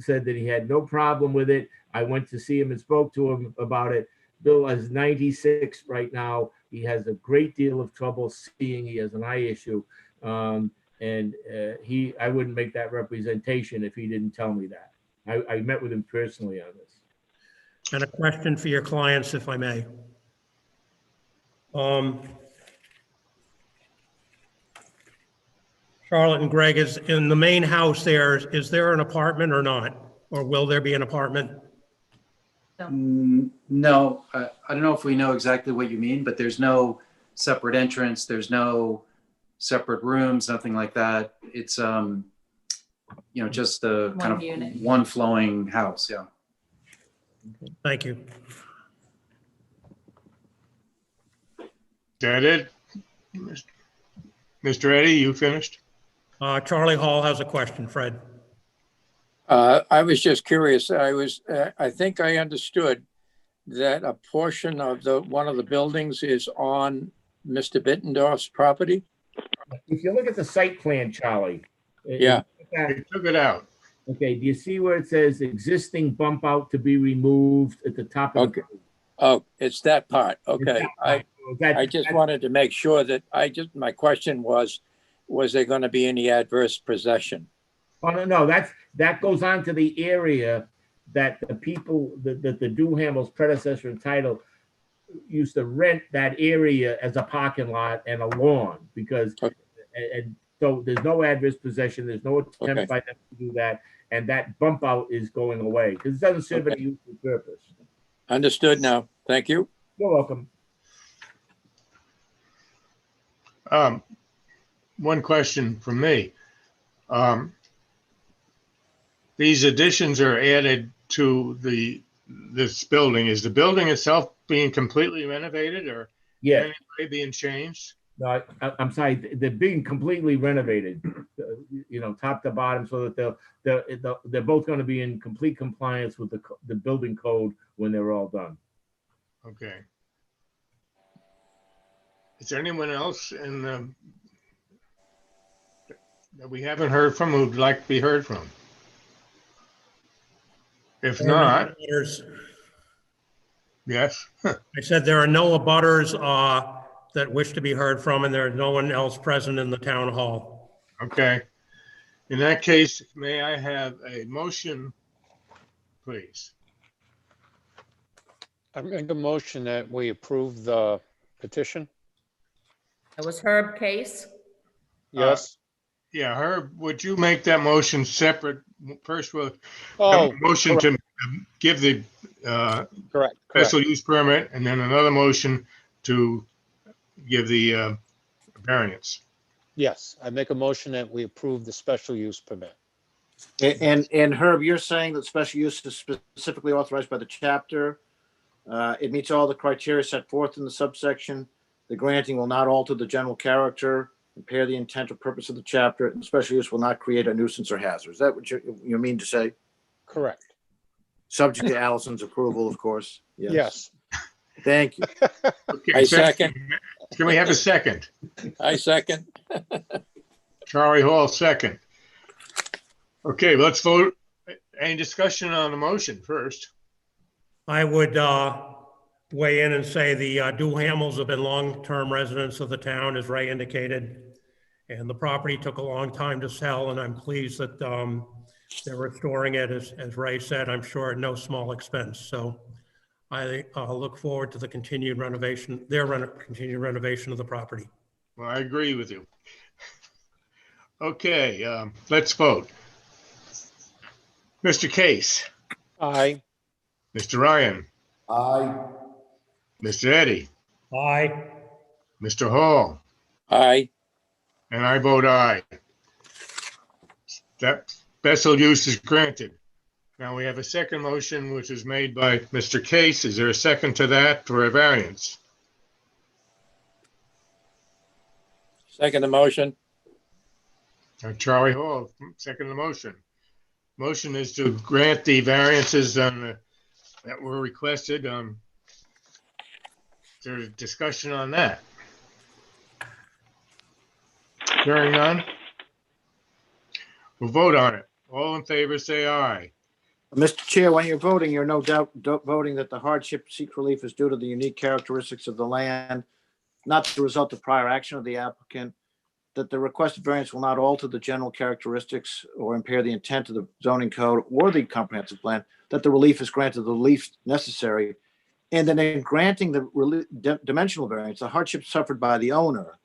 said that he had no problem with it. I went to see him and spoke to him about it. Bill is 96 right now. He has a great deal of trouble seeing. He has an eye issue. I wouldn't make that representation if he didn't tell me that. I met with him personally on this. And a question for your clients, if I may. Charlotte and Greg, is in the main house there, is there an apartment or not? Or will there be an apartment? No, I don't know if we know exactly what you mean, but there's no separate entrance. There's no separate rooms, nothing like that. It's, just a kind of unit. One flowing house. Yeah. Thank you. Is that it? Mr. Eddie, you finished? Charlie Hall has a question, Fred. I was just curious. I think I understood that a portion of one of the buildings is on Mr. Bittendorf's property. If you look at the site plan, Charlie. Yeah. They took it out. Okay, do you see where it says existing bump out to be removed at the top of the Oh, it's that part. Okay. I just wanted to make sure that my question was there going to be any adverse possession? Oh, no, that goes on to the area that the people, that the Duhamel's predecessor entitled used to rent that area as a parking lot and a lawn because, and so there's no adverse possession. There's no attempt by them to do that. And that bump out is going away because it doesn't serve any useful purpose. Understood now. Thank you. You're welcome. One question from me. These additions are added to this building. Is the building itself being completely renovated or anything being changed? No, I'm sorry. They're being completely renovated, top to bottom, so that they're both going to be in complete compliance with the building code when they're all done. Okay. Is there anyone else in that we haven't heard from who'd like to be heard from? If There are no not, abutters. yes. I said there are no abutters that wish to be heard from, and there is no one else present in the town hall. Okay. In that case, may I have a motion, please? I make a motion that we approve the petition. That was Herb Case. Yes. Yeah, Herb, would you make that motion separate? First, we'll Oh, motion to give the correct. special use permit, and then another motion to give the variance. Yes, I make a motion that we approve the special use permit. And Herb, you're saying that special use is specifically authorized by the chapter. It meets all the criteria set forth in the subsection. The granting will not alter the general character, impair the intent or purpose of the chapter, and special use will not create a nuisance or hazard. Is that what you mean to say? Correct. Subject to Allison's approval, of course. Yes. Thank you. Okay, I second. Can we have a second? I second. Charlie Hall, second. Okay, let's vote. Any discussion on the motion first? I would weigh in and say the Duhamels have been long-term residents of the town, as Ray indicated, and the property took a long time to sell, and I'm pleased that they're restoring it, as Ray said, I'm sure at no small expense. So I look forward to the continued renovation, continued renovation of the property. Well, I agree with you. Okay, let's vote. Mr. Case, Aye. Mr. Ryan, Aye. Mr. Eddie, Aye. Mr. Hall, Aye. and I vote aye. That special use is granted. Now we have a second motion, which is made by Mr. Case. Is there a second to that for a variance? Second the motion. Charlie Hall, second the motion. Motion is to grant the variances on that were requested. There's discussion on that. Hearing none. We'll vote on it. All in favor, say aye. Mr. Chair, when you're voting, you're no doubt voting that the hardship seek relief is due to the unique characteristics of the land, not the result of prior action of the applicant, that the requested variance will not alter the general characteristics or impair the intent of the zoning code or the comprehensive plan, that the relief is granted the relief necessary, and then in granting the dimensional variance, the hardship suffered by the owner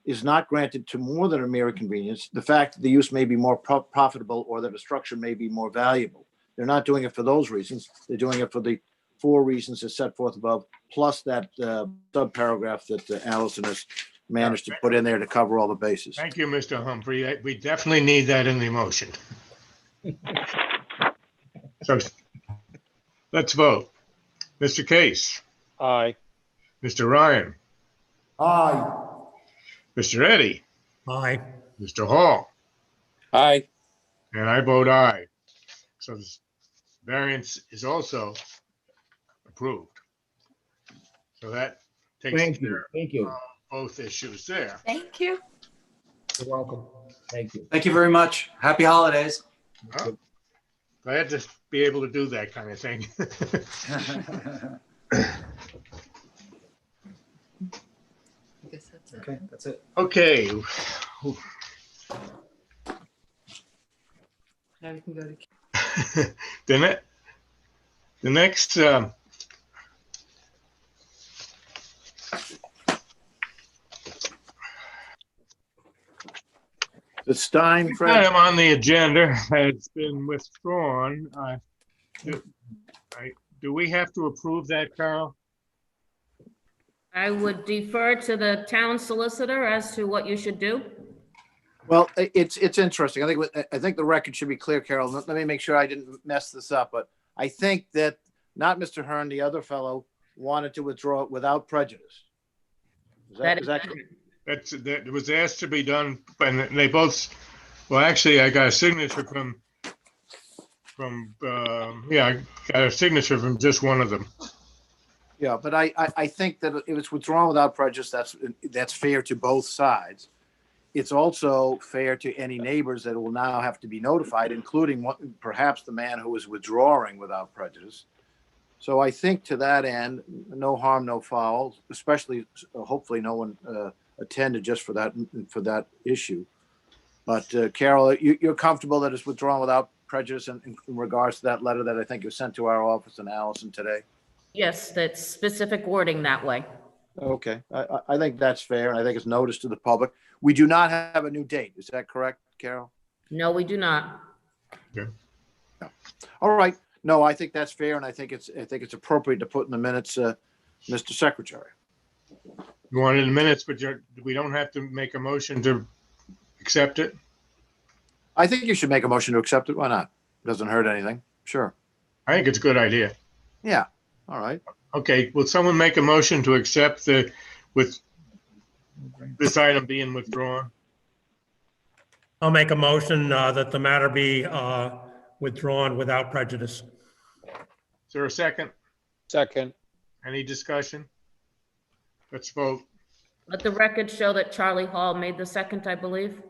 is not granted to more than a mere inconvenience. The fact that the use may be more profitable or that a structure may be more valuable. They're not doing it for those reasons. They're doing it for the 4 reasons as set forth above, plus that sub-paragraph that Allison has managed to put in there to cover all the bases. Thank you, Mr. Humphrey. We definitely need that in the motion. So let's vote. Mr. Case, Aye. Mr. Ryan, Aye. Mr. Eddie, Aye. Mr. Hall, Aye. and I vote aye. So this variance is also approved. So that takes Thank you. care Thank you. of both issues there. Thank you. You're welcome. Thank you. Thank you very much. Happy holidays. Well, glad to be able to do that kind of thing. Okay, that's it. Okay. Now we can go to. The next The Stein, Fred? item on the agenda has been withdrawn. Do we have to approve that, Carol? I would defer to the town solicitor as to what you should do. Well, it's interesting. I think the record should be clear, Carol. Let me make sure I didn't mess this up, but I think that not Mr. Hearn, the other fellow, wanted to withdraw it without prejudice. Is that correct? That was asked to be done, and they both, well, actually, I got a signature from I got a signature from just one of them. Yeah, but I think that if it's withdrawn without prejudice, that's fair to both sides. it's also fair to any neighbors that will now have to be notified, including perhaps the man who is withdrawing without prejudice. So I think to that end, no harm, no foul, especially hopefully no one attended just for that issue. But Carol, you're comfortable that it's withdrawn without prejudice in regards to that letter that I think was sent to our office and Allison today? Yes, that's specific wording that way. Okay, I think that's fair, and I think it's notice to the public. We do not have a new date. Is that correct, Carol? No, we do not. Okay. All right. No, I think that's fair, and I think it's appropriate to put in the minutes, Mr. Secretary. You want it in minutes, but we don't have to make a motion to accept it? I think you should make a motion to accept it. Why not? Doesn't hurt anything. Sure. I think it's a good idea. Yeah. All right. Okay, will someone make a motion to accept with this item being withdrawn? I'll make a motion that the matter be withdrawn without prejudice. Is there a second? Second. Any discussion? Let's vote. Let the record show that Charlie Hall made the second, I believe.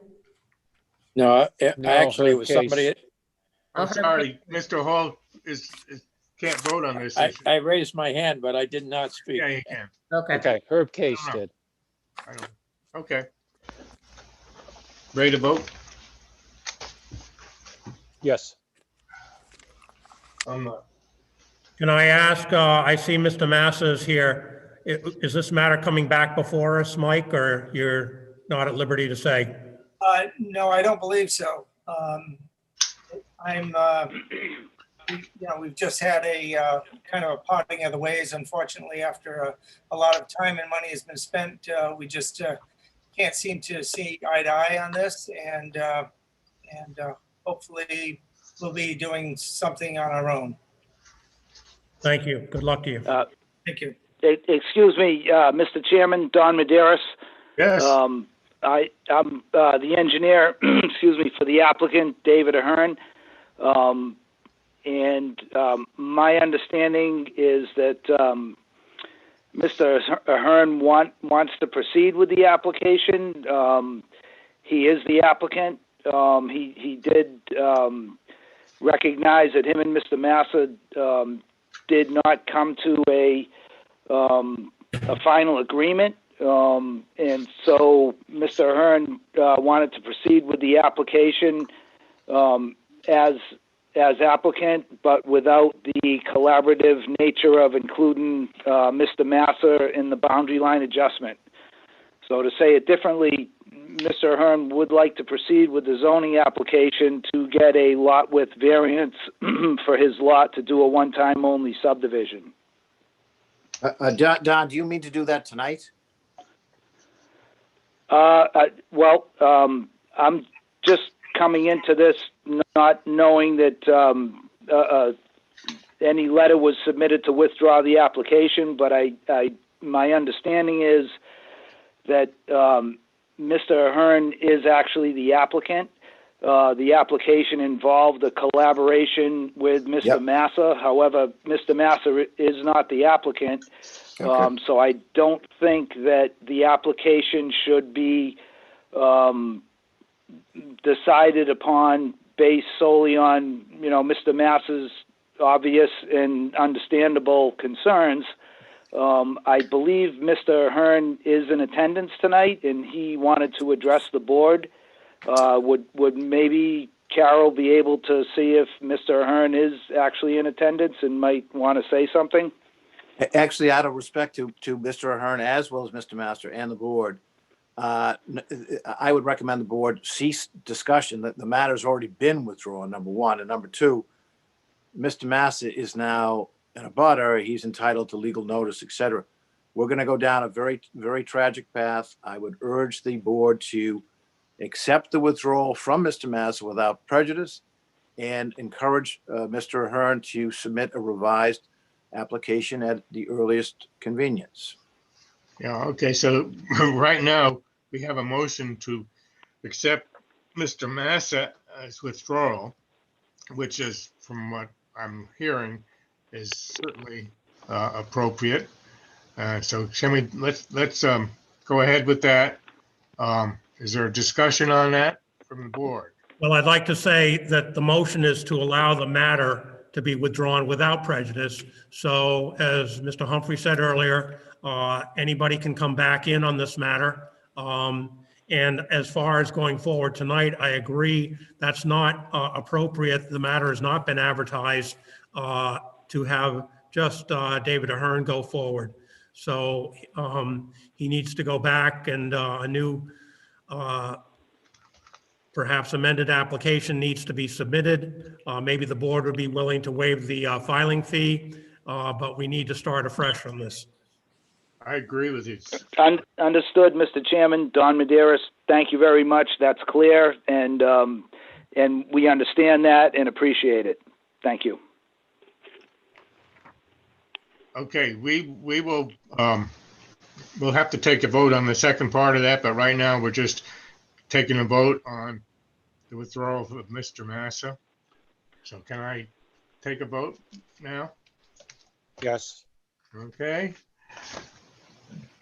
No, No, actually, it her was case. somebody, I'm sorry, Mr. Hall can't vote on this issue. I raised my hand, but I did not speak. Yeah, you can. Okay. Okay, Herb Case No. did. I don't. Okay. Ready to vote? Yes. I'm not. Can I ask, I see Mr. Massa is here. Is this matter coming back before us, Mike, or you're not at liberty to say? No, I don't believe so. We've just had a kind of a parting of the ways, unfortunately, after a lot of time and money has been spent. We just can't seem to see eye to eye on this, and hopefully we'll be doing something on our own. Thank you. Good luck to you. Thank you. Excuse me, Mr. Chairman, Don Maderas. Yes. I'm the engineer, excuse me, for the applicant, David Ahern. And my understanding is that Mr. Ahern wants to proceed with the application. He is the applicant. He did recognize that him and Mr. Massa did not come to a final agreement. And so Mr. Ahern wanted to proceed with the application as applicant, but without the collaborative nature of including Mr. Massa in the boundary line adjustment. So to say it differently, Mr. Ahern would like to proceed with the zoning application to get a lot width variance for his lot to do a one-time only subdivision. Don, do you mean to do that tonight? Well, I'm just coming into this not knowing that any letter was submitted to withdraw the application, but my understanding is that Mr. Ahern is actually the applicant. The application involved a collaboration with Mr. Massa. However, Mr. Massa is not the applicant. Okay. So I don't think that the application should be decided upon based solely on, Mr. Massa's obvious and understandable concerns. I believe Mr. Ahern is in attendance tonight, and he wanted to address the board. Would maybe Carol be able to see if Mr. Ahern is actually in attendance and might want to say something? Actually, out of respect to Mr. Ahern as well as Mr. Master and the board, I would recommend the board cease discussion that the matter's already been withdrawn, number one. And number two, Mr. Massa is now in a butter. He's entitled to legal notice, et cetera. We're going to go down a very, very tragic path. I would urge the board to accept the withdrawal from Mr. Massa without prejudice and encourage Mr. Ahern to submit a revised application at the earliest convenience. Yeah, okay, so right now, we have a motion to accept Mr. Massa as withdrawal, which is, from what I'm hearing, is certainly appropriate. So let's go ahead with that. Is there a discussion on that from the board? Well, I'd like to say that the motion is to allow the matter to be withdrawn without prejudice. So as Mr. Humphrey said earlier, anybody can come back in on this matter. And as far as going forward tonight, I agree that's not appropriate. The matter has not been advertised to have just David Ahern go forward. So he needs to go back and a new perhaps amended application needs to be submitted. Maybe the board would be willing to waive the filing fee, but we need to start afresh on this. I agree with you. Understood, Mr. Chairman. Don Maderas, thank you very much. That's clear, and we understand that and appreciate it. Thank you. Okay, we will, we'll have to take a vote on the second part of that, but right now we're just taking a vote on the withdrawal of Mr. Massa. So can I take a vote now? Yes. Okay.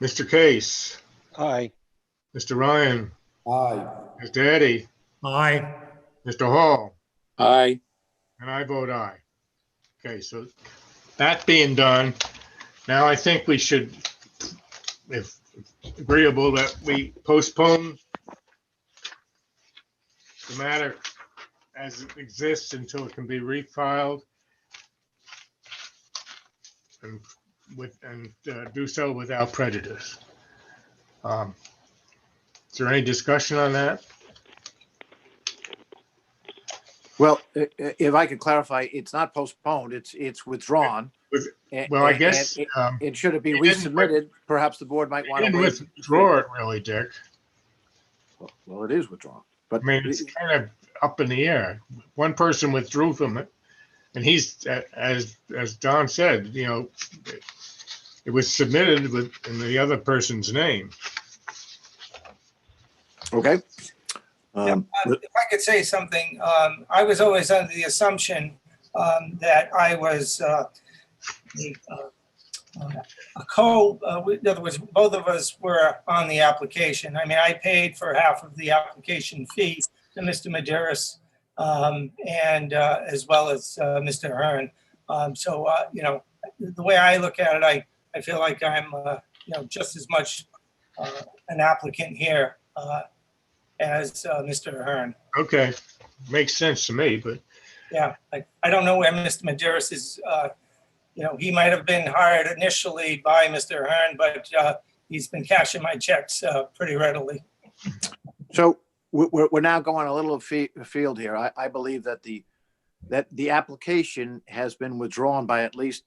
Mr. Case, Aye. Mr. Ryan, Aye. Mr. Eddie, Aye. Mr. Hall, Aye. and I vote aye. Okay, so that being done, now I think we should, if agreeable, that we postpone the matter as it exists until it can be refiled and do so without prejudice. Is there any discussion on that? Well, if I could clarify, it's not postponed, it's withdrawn. Well, I guess. And should it be resubmitted, perhaps the board might want to. Didn't withdraw it really, Dick. Well, it is withdrawn, but. I mean, it's kind of up in the air. One person withdrew from it, and he's, as Don said, you know, it was submitted in the other person's name. Okay. If I could say something, I was always under the assumption that I was a in other words, both of us were on the application. I mean, I paid for half of the application fee to Mr. Maderas and as well as Mr. Ahern. So, you know, the way I look at it, I feel like I'm, you know, just as much an applicant here as Mr. Ahern. Okay, makes sense to me, but. Yeah, I don't know where Mr. Maderas is. You know, he might have been hired initially by Mr. Ahern, but he's been cashing my checks pretty readily. So we're now going a little afield here. I believe that the application has been withdrawn by at least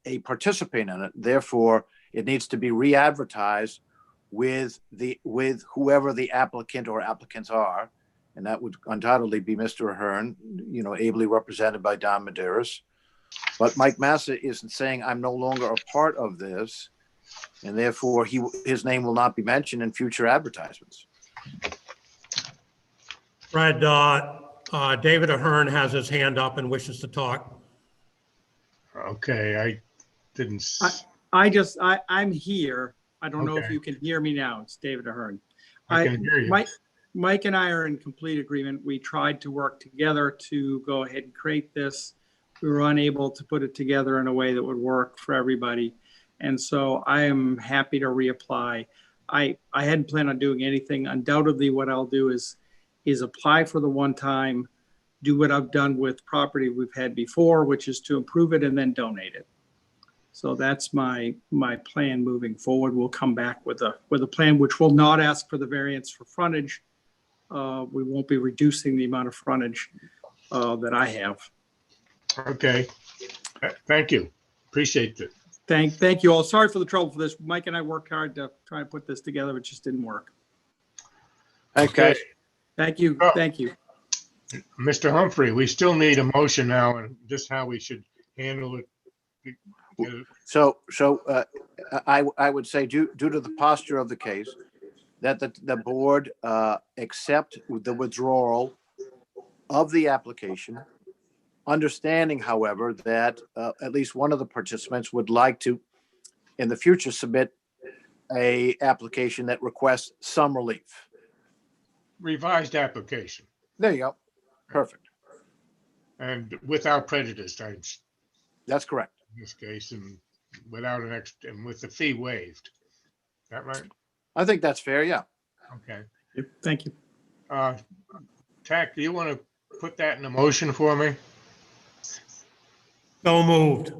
a participant in it. Therefore, it needs to be re-advertised with whoever the applicant or applicants are. And that would undoubtedly be Mr. Ahern, you know, ably represented by Don Maderas. But Mike Massa isn't saying I'm no longer a part of this, and therefore his name will not be mentioned in future advertisements. Fred, David Ahern has his hand up and wishes to talk. Okay, I didn't. I'm here. I don't know if Okay. you can hear me now. It's David Ahern. I can hear you. Mike and I are in complete agreement. We tried to work together to go ahead and create this. We were unable to put it together in a way that would work for everybody. And so I am happy to reapply. I hadn't planned on doing anything. Undoubtedly, what I'll do is apply for the one time, do what I've done with property we've had before, which is to improve it and then donate it. So that's my plan moving forward. We'll come back with a plan which will not ask for the variance for frontage. We won't be reducing the amount of frontage that I have. Okay, thank you. Appreciate it. Thank you all. Sorry for the trouble for this. Mike and I worked hard to try and put this together. It just didn't work. Okay. Thank you. Thank you. Mr. Humphrey, we still need a motion now and just how we should handle it. So I would say due to the posture of the case, that the board accept the withdrawal of the application, understanding, however, that at least one of the participants would like to, in the future, submit a application that requests some relief. revised application There you go. Perfect. and without prejudice, That's correct. in this case, and without an extra, and with the fee waived. Is that right? I think that's fair, yeah. Okay. Thank you. Tack, do you want to put that in a motion for me? So moved.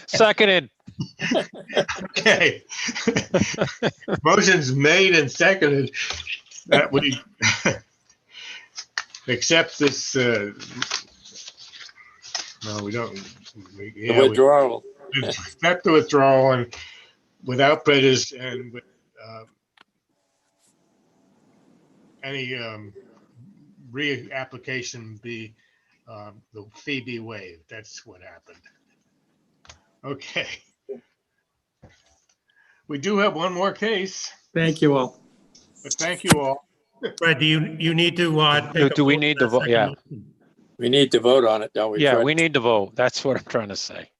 Seconded. Okay. Motion's made and seconded that we accept this, no, we don't. The withdrawal. We accept the withdrawal and without prejudice and with any reapplication be, the fee be waived. That's what happened. Okay. We do have one more case, Thank you all. but thank you all. Fred, do you need to, take a Do we vote need on to that vote? second Yeah. motion? We need to vote on it, don't we? Yeah, Fred? we need to vote. That's what I'm trying to say.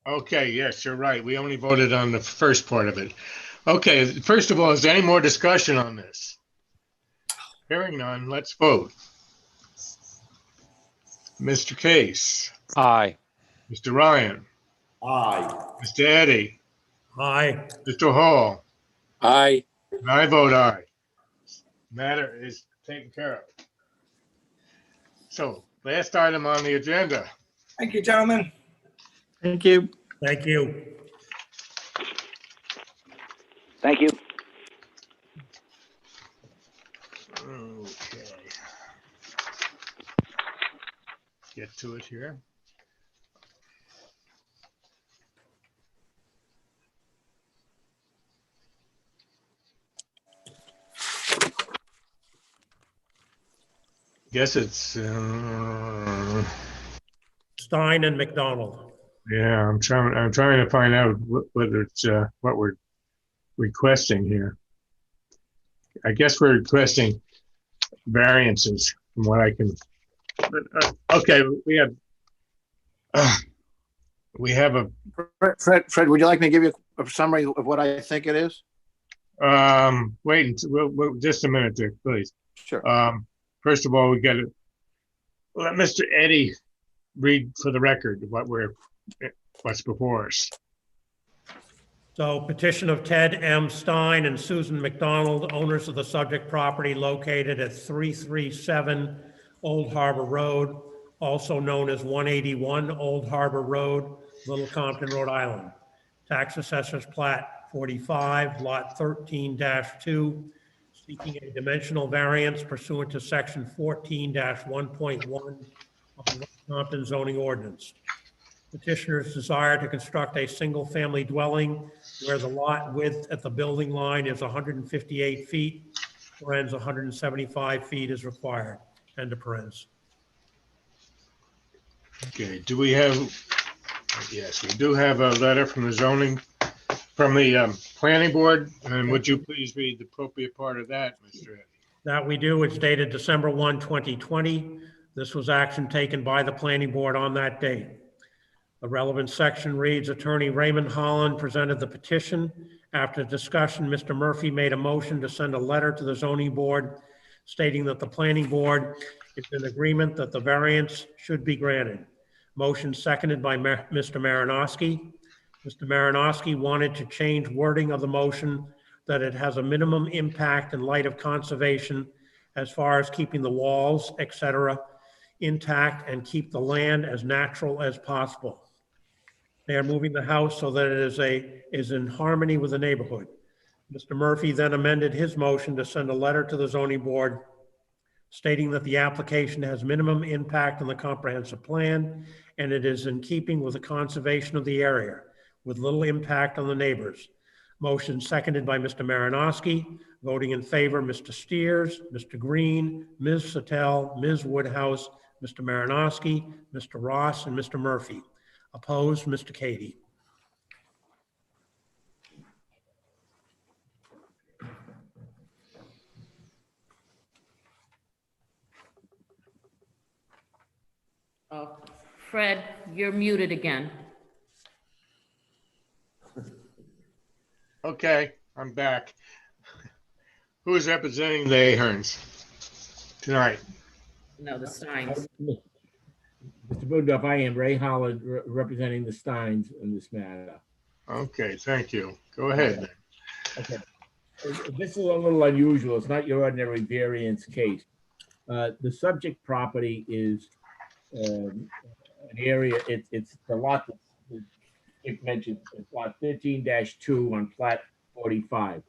Okay, yes, you're right. We only voted on the first part of it. Okay, first of all, is there any more discussion on this? Hearing none, let's vote. Mr. Case, Aye. Mr. Ryan, Aye. Mr. Eddy, Aye. Mr. Hall, Aye. and I vote aye. Matter is taken care of. So, last item on the agenda. Thank you, gentlemen. Thank you. Thank you. Thank you. Okay. Get to it here. Guess it's, Stein and McDonald. yeah, I'm trying to find out whether it's, what we're requesting here. I guess we're requesting variances from what I can, okay, we have a, Fred, would you like me to give you a summary of what I think it is? wait, just a minute there, please. Sure. First of all, we got to let Mr. Eddy read for the record what's before us. So petition of Ted M. Stein and Susan McDonald, owners of the subject property located at 337 Old Harbor Road, also known as 181 Old Harbor Road, Little Compton, Rhode Island. Tax assessor's plat 45, lot 13-2, seeking a dimensional variance pursuant to section 14-1.1 of the Compton zoning ordinance. Petitioners desire to construct a single-family dwelling where the lot width at the building line is 158 feet, parens 175 feet is required, end of parens. Okay, do we have, yes, we do have a letter from the zoning, from the planning board, and would you please read the appropriate part of that, Mr. Eddy? That we do. It's dated December 1, 2020. This was action taken by the planning board on that date. The relevant section reads, Attorney Raymond Holland presented the petition. After discussion, Mr. Murphy made a motion to send a letter to the zoning board stating that the planning board is in agreement that the variance should be granted. Motion seconded by Mr. Marinowski. Mr. Marinowski wanted to change wording of the motion that it has a minimum impact in light of conservation as far as keeping the walls, etc., intact and keep the land as natural as possible. They are moving the house so that it is in harmony with the neighborhood. Mr. Murphy then amended his motion to send a letter to the zoning board stating that the application has minimum impact on the comprehensive plan and it is in keeping with the conservation of the area with little impact on the neighbors. Motion seconded by Mr. Marinowski. Voting in favor, Mr. Steers, Mr. Green, Ms. Sattel, Ms. Woodhouse, Mr. Marinowski, Mr. Ross, and Mr. Murphy. Opposed, Mr. Cady. Fred, you're muted again. Okay, I'm back. Who is representing the Aherns tonight? No, the Steins. Mr. Budendorf, I am Ray Holland representing the Steins in this matter. Okay, thank you. Go ahead. Okay. This is a little unusual. It's not your ordinary variance case. The subject property is an area, it's the lot that Dick mentioned, it's lot 13-2 on plat 45.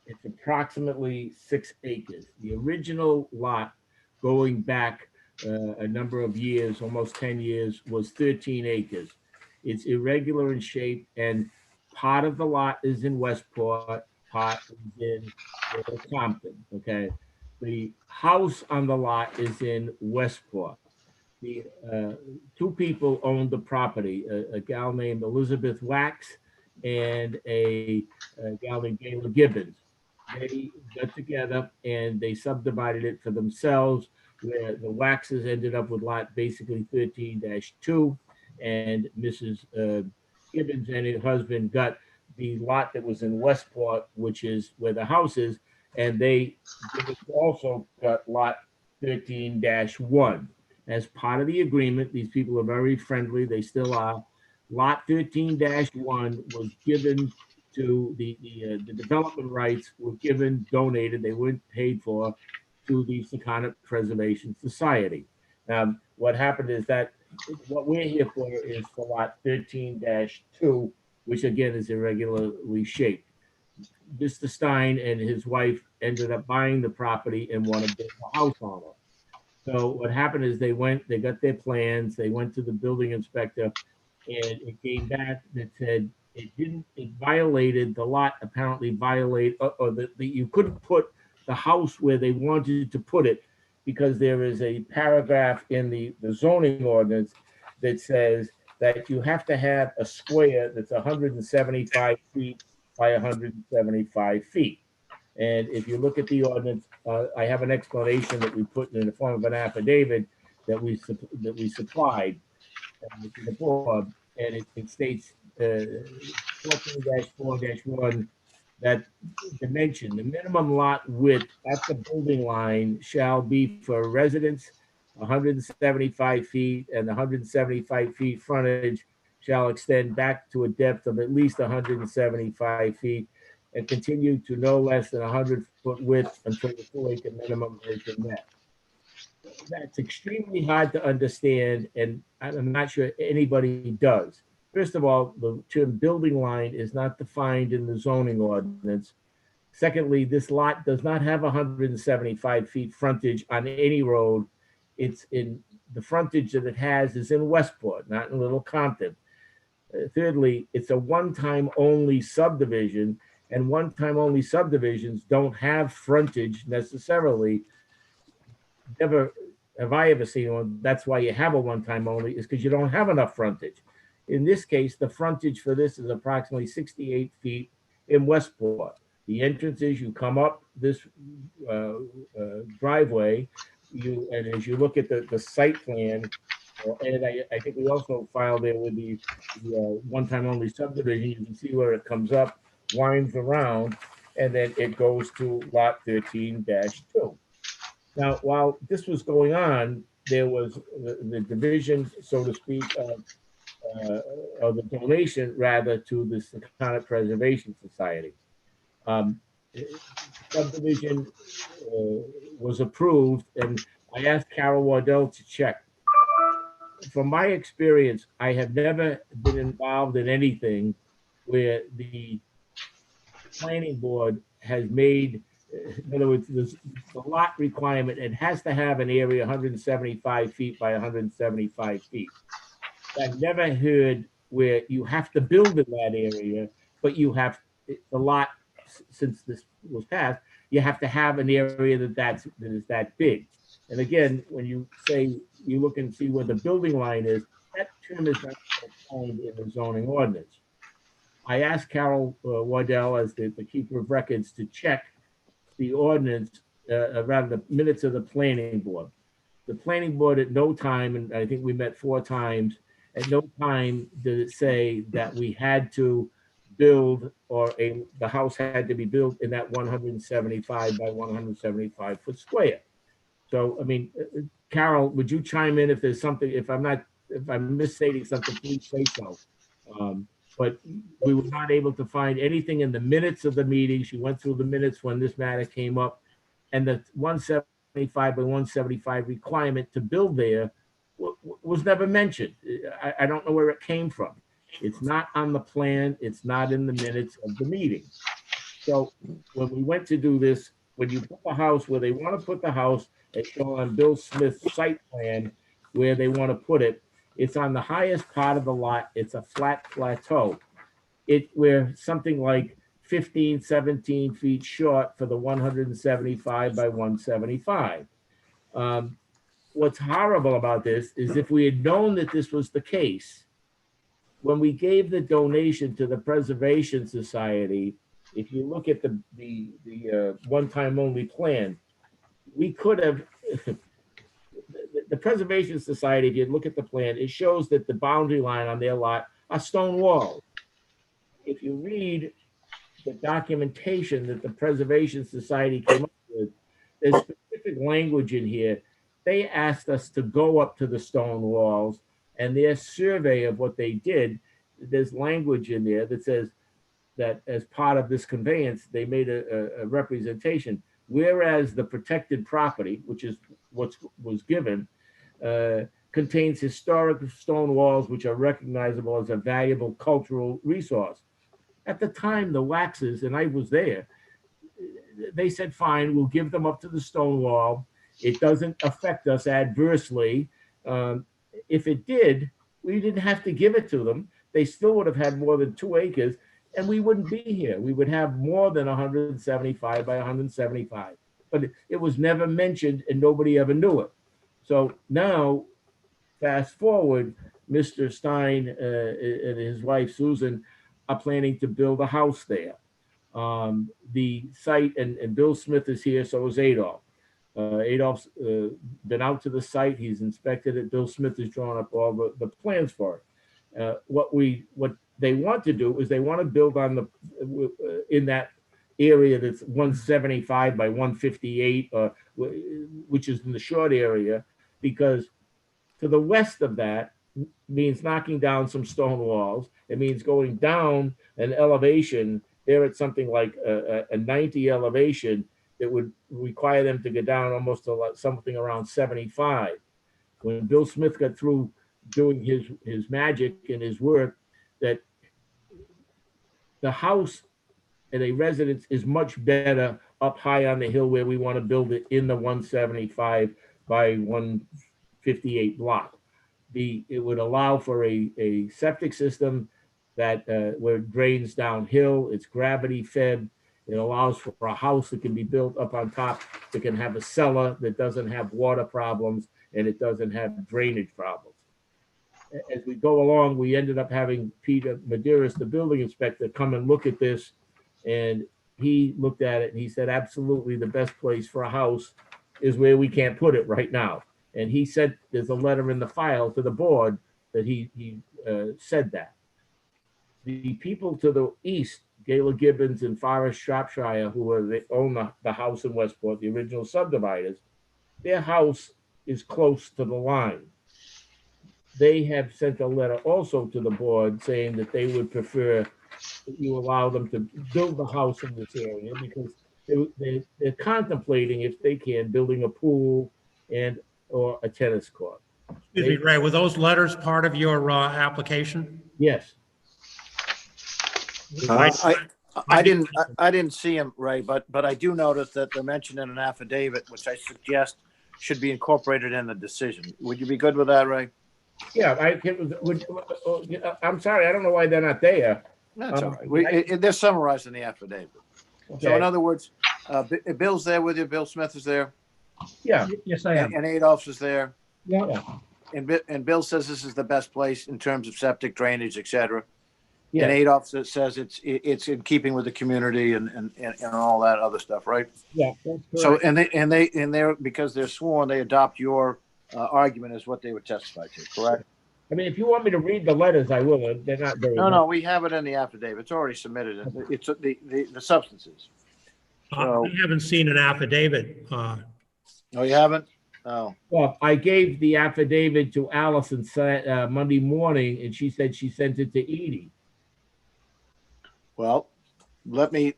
It's approximately 6 acres. The original lot going back a number of years, almost 10 years, was 13 acres. It's irregular in shape, and part of the lot is in Westport, part is in Compton, okay? The house on the lot is in Westport. The two people owned the property, a gal named Elizabeth Wax and a gal named Gayla Gibbons. They got together and they subdivided it for themselves, where the Waxes ended up with lot basically 13-2, and Mrs. Gibbons and her husband got the lot that was in Westport, which is where the house is, and they also got lot 13-1. As part of the agreement, these people are very friendly, they still are. Lot 13-1 was given to the development rights were given, donated, they weren't paid for, to the Secana Preservation Society. What happened is that what we're here for is for lot 13-2, which again is irregularly shaped. Mr. Stein and his wife ended up buying the property and wanted to build a house on it. So what happened is they got their plans, they went to the building inspector, and it came back that said it violated the lot, apparently you couldn't put the house where they wanted to put it, because there is a paragraph in the zoning ordinance that says that you have to have a square that's 175 feet by 175 feet. And if you look at the ordinance, I have an explanation that we put in the form of an affidavit that we supplied to the board, and it states 14-4-1 that dimension, the minimum lot width at the building line shall be for residents 175 feet, and the 175 feet frontage shall extend back to a depth of at least 175 feet and continue to no less than 100-foot width until the full acre minimum has been met. That's extremely hard to understand, and I'm not sure anybody does. First of all, the term building line is not defined in the zoning ordinance. Secondly, this lot does not have 175 feet frontage on any road. It's in the frontage that it has is in Westport, not in Little Compton. Thirdly, it's a one-time only subdivision, and one-time only subdivisions don't have frontage necessarily. Never have I ever seen one. That's why you have a one-time only, is because you don't have enough frontage. In this case, the frontage for this is approximately 68 feet in Westport. The entrance is you come up this driveway, and as you look at the site plan, and I think we also filed there with the one-time only subdivision, you can see where it comes up, winds around, and then it goes to lot 13-2. Now, while this was going on, there was the division, so to speak, of the donation, rather, to the Secana Preservation Society. Subdivision was approved, and I asked Carol Waddell to check. From my experience, I have never been involved in anything where the planning board has made, in other words, the lot requirement, it has to have an area 175 feet by 175 feet. I've never heard where you have to build in that area, but you have the lot, since this was passed, you have to have an area that is that big. And again, when you say you look and see where the building line is, that term is not defined in the zoning ordinance. I asked Carol Waddell, as the keeper of records, to check the ordinance, rather the minutes of the planning board. The planning board at no time, and I think we met 4 times, at no time did it say that we had to build the house had to be built in that 175 by 175 foot square. So, I mean, Carol, would you chime in if there's something, if I'm misstating something, please say so. But we were not able to find anything in the minutes of the meeting. She went through the minutes when this matter came up, and the 175 by 175 requirement to build there was never mentioned. I don't know where it came from. It's not on the plan. It's not in the minutes of the meeting. So when we went to do this, when you put the house where they want to put the house, it's shown on Bill Smith's site plan where they want to put it. It's on the highest part of the lot. It's a flat plateau. We're something like 15, 17 feet short for the 175 by 175. What's horrible about this is if we had known that this was the case, when we gave the donation to the Preservation Society, if you look at the one-time only plan, we could have, the Preservation Society, if you look at the plan, it shows that the boundary line on their lot are stone walls. If you read the documentation that the Preservation Society came up with, there's specific language in here. They asked us to go up to the stone walls, and their survey of what they did, there's language in there that says that as part of this conveyance, they made a representation, whereas the protected property, which is what was given, contains historic stone walls which are recognizable as a valuable cultural resource. At the time, the Waxes, and I was there, they said, fine, we'll give them up to the stone wall. It doesn't affect us adversely. If it did, we didn't have to give it to them. They still would have had more than 2 acres, and we wouldn't be here. We would have more than 175 by 175. But it was never mentioned, and nobody ever knew it. So now, fast forward, Mr. Stein and his wife, Susan, are planning to build a house there. The site, and Bill Smith is here, so is Adolph. Adolph's been out to the site. He's inspected it. Bill Smith has drawn up all the plans for it. What they want to do is they want to build on in that area that's 175 by 158, which is in the short area, because to the west of that means knocking down some stone walls. It means going down an elevation. They're at something like a 90 elevation that would require them to go down almost to something around 75. When Bill Smith got through doing his magic and his work, that the house and a residence is much better up high on the hill where we want to build it in the 175 by 158 block. It would allow for a septic system that where it drains downhill. It's gravity fed. It allows for a house that can be built up on top that can have a cellar that doesn't have water problems, and it doesn't have drainage problems. As we go along, we ended up having Peter Medeiros, the building inspector, come and look at this, and he looked at it and he said, absolutely the best place for a house is where we can't put it right now. And he said, there's a letter in the file to the board that he said that. The people to the east, Gayla Gibbons and Forrest Shropshire, who own the house in Westport, the original subdividers, their house is close to the line. They have sent a letter also to the board saying that they would prefer that you allow them to build the house in this area, because they're contemplating, if they can, building a pool or a tennis court. Excuse me, Ray, were those letters part of your application? Yes. I didn't see him, Ray, but I do notice that they're mentioned in an affidavit, which I suggest should be incorporated in the decision. Would you be good with that, Ray? Yeah, I'm sorry, I don't know why they're not there. That's all right. They're summarized in the affidavit. Okay. So in other words, Bill's there with you. Bill Smith is there. Yeah. Yes, I am. And Adolph's is there. Yeah. And Bill says this is the best place in terms of septic drainage, et cetera. Yeah. And Adolph says it's in keeping with the community and all that other stuff, right? Yeah. That's So correct. and they're because they're sworn, they adopt your argument as what they would testify to, correct? I mean, if you want me to read the letters, I will. They're not very No, long. no, we have it in the affidavit. It's already submitted. It's the substances. So, I haven't seen an affidavit. oh, you haven't? Oh, Well, I gave the affidavit to Allison Monday morning, and she said she sent it to Edie. well, let me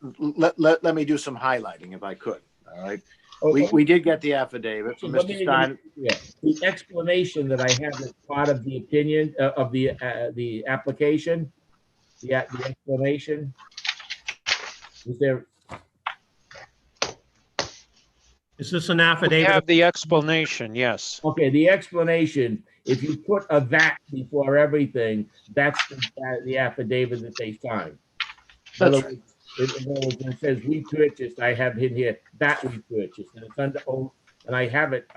do some highlighting if I could. All right. Oh, We did get the affidavit from Let Mr. me- Stein. Yeah, the explanation that I have as part of the opinion of the application, the explanation. Is there? Is this an We affidavit? have the explanation, yes. Okay, the explanation, if you put a that before everything, that's the affidavit that they signed. In other That's words, in other words, when it says we purchased, I have in here that we purchased, and it's under oath, and I have it,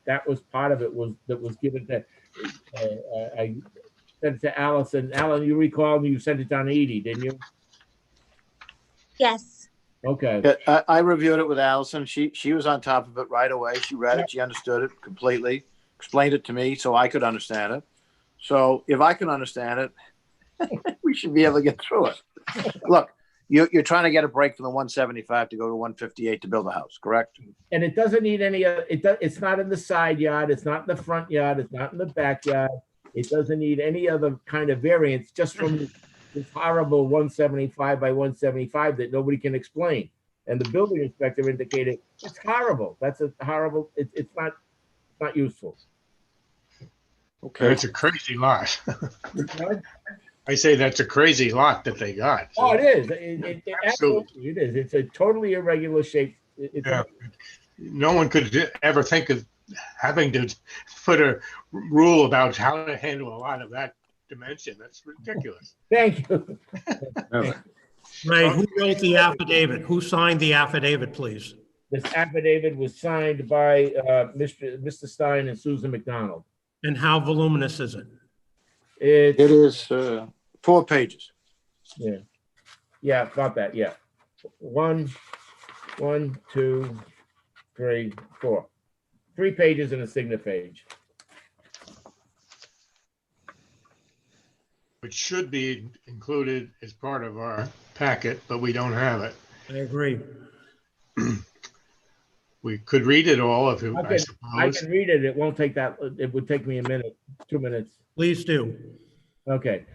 that was part of it that was given to, I sent it to Allison. Alan, you recall you sent it down to Edie, didn't you? Yes. Okay. Yeah, I reviewed it with Allison. She was on top of it right away. She read it. She understood it completely, explained it to me so I could understand it. So if I can understand it, we should be able to get through it. Look, you're trying to get a break from the 175 to go to 158 to build a house, correct? And it doesn't need any, it's not in the side yard, it's not in the front yard, it's not in the backyard. It doesn't need any other kind of variance, just from this horrible 175 by 175 that nobody can explain. And the building inspector indicated, it's horrible. That's a horrible, it's not useful. Okay. It's a crazy lot. I say that's a crazy lot that they got. Oh, it is. It absolutely it is. It's a totally irregular shape. Yeah. No one could ever think of having to put a rule about how to handle a lot of that dimension. That's ridiculous. Thank you. Ray, who wrote the affidavit? Who signed the affidavit, please? This affidavit was signed by Mr. Stein and Susan McDonald. And how voluminous is it? It is 4 pages. Yeah. Yeah, about that. Yeah. 1, 2, 3, 4. 3 pages and a signature page. Which should be included as part of our packet, but we don't have it. I agree. We could read it all if you, I I suppose. can read it. It won't take that. It would take me a minute, 2 minutes. Please do. Okay.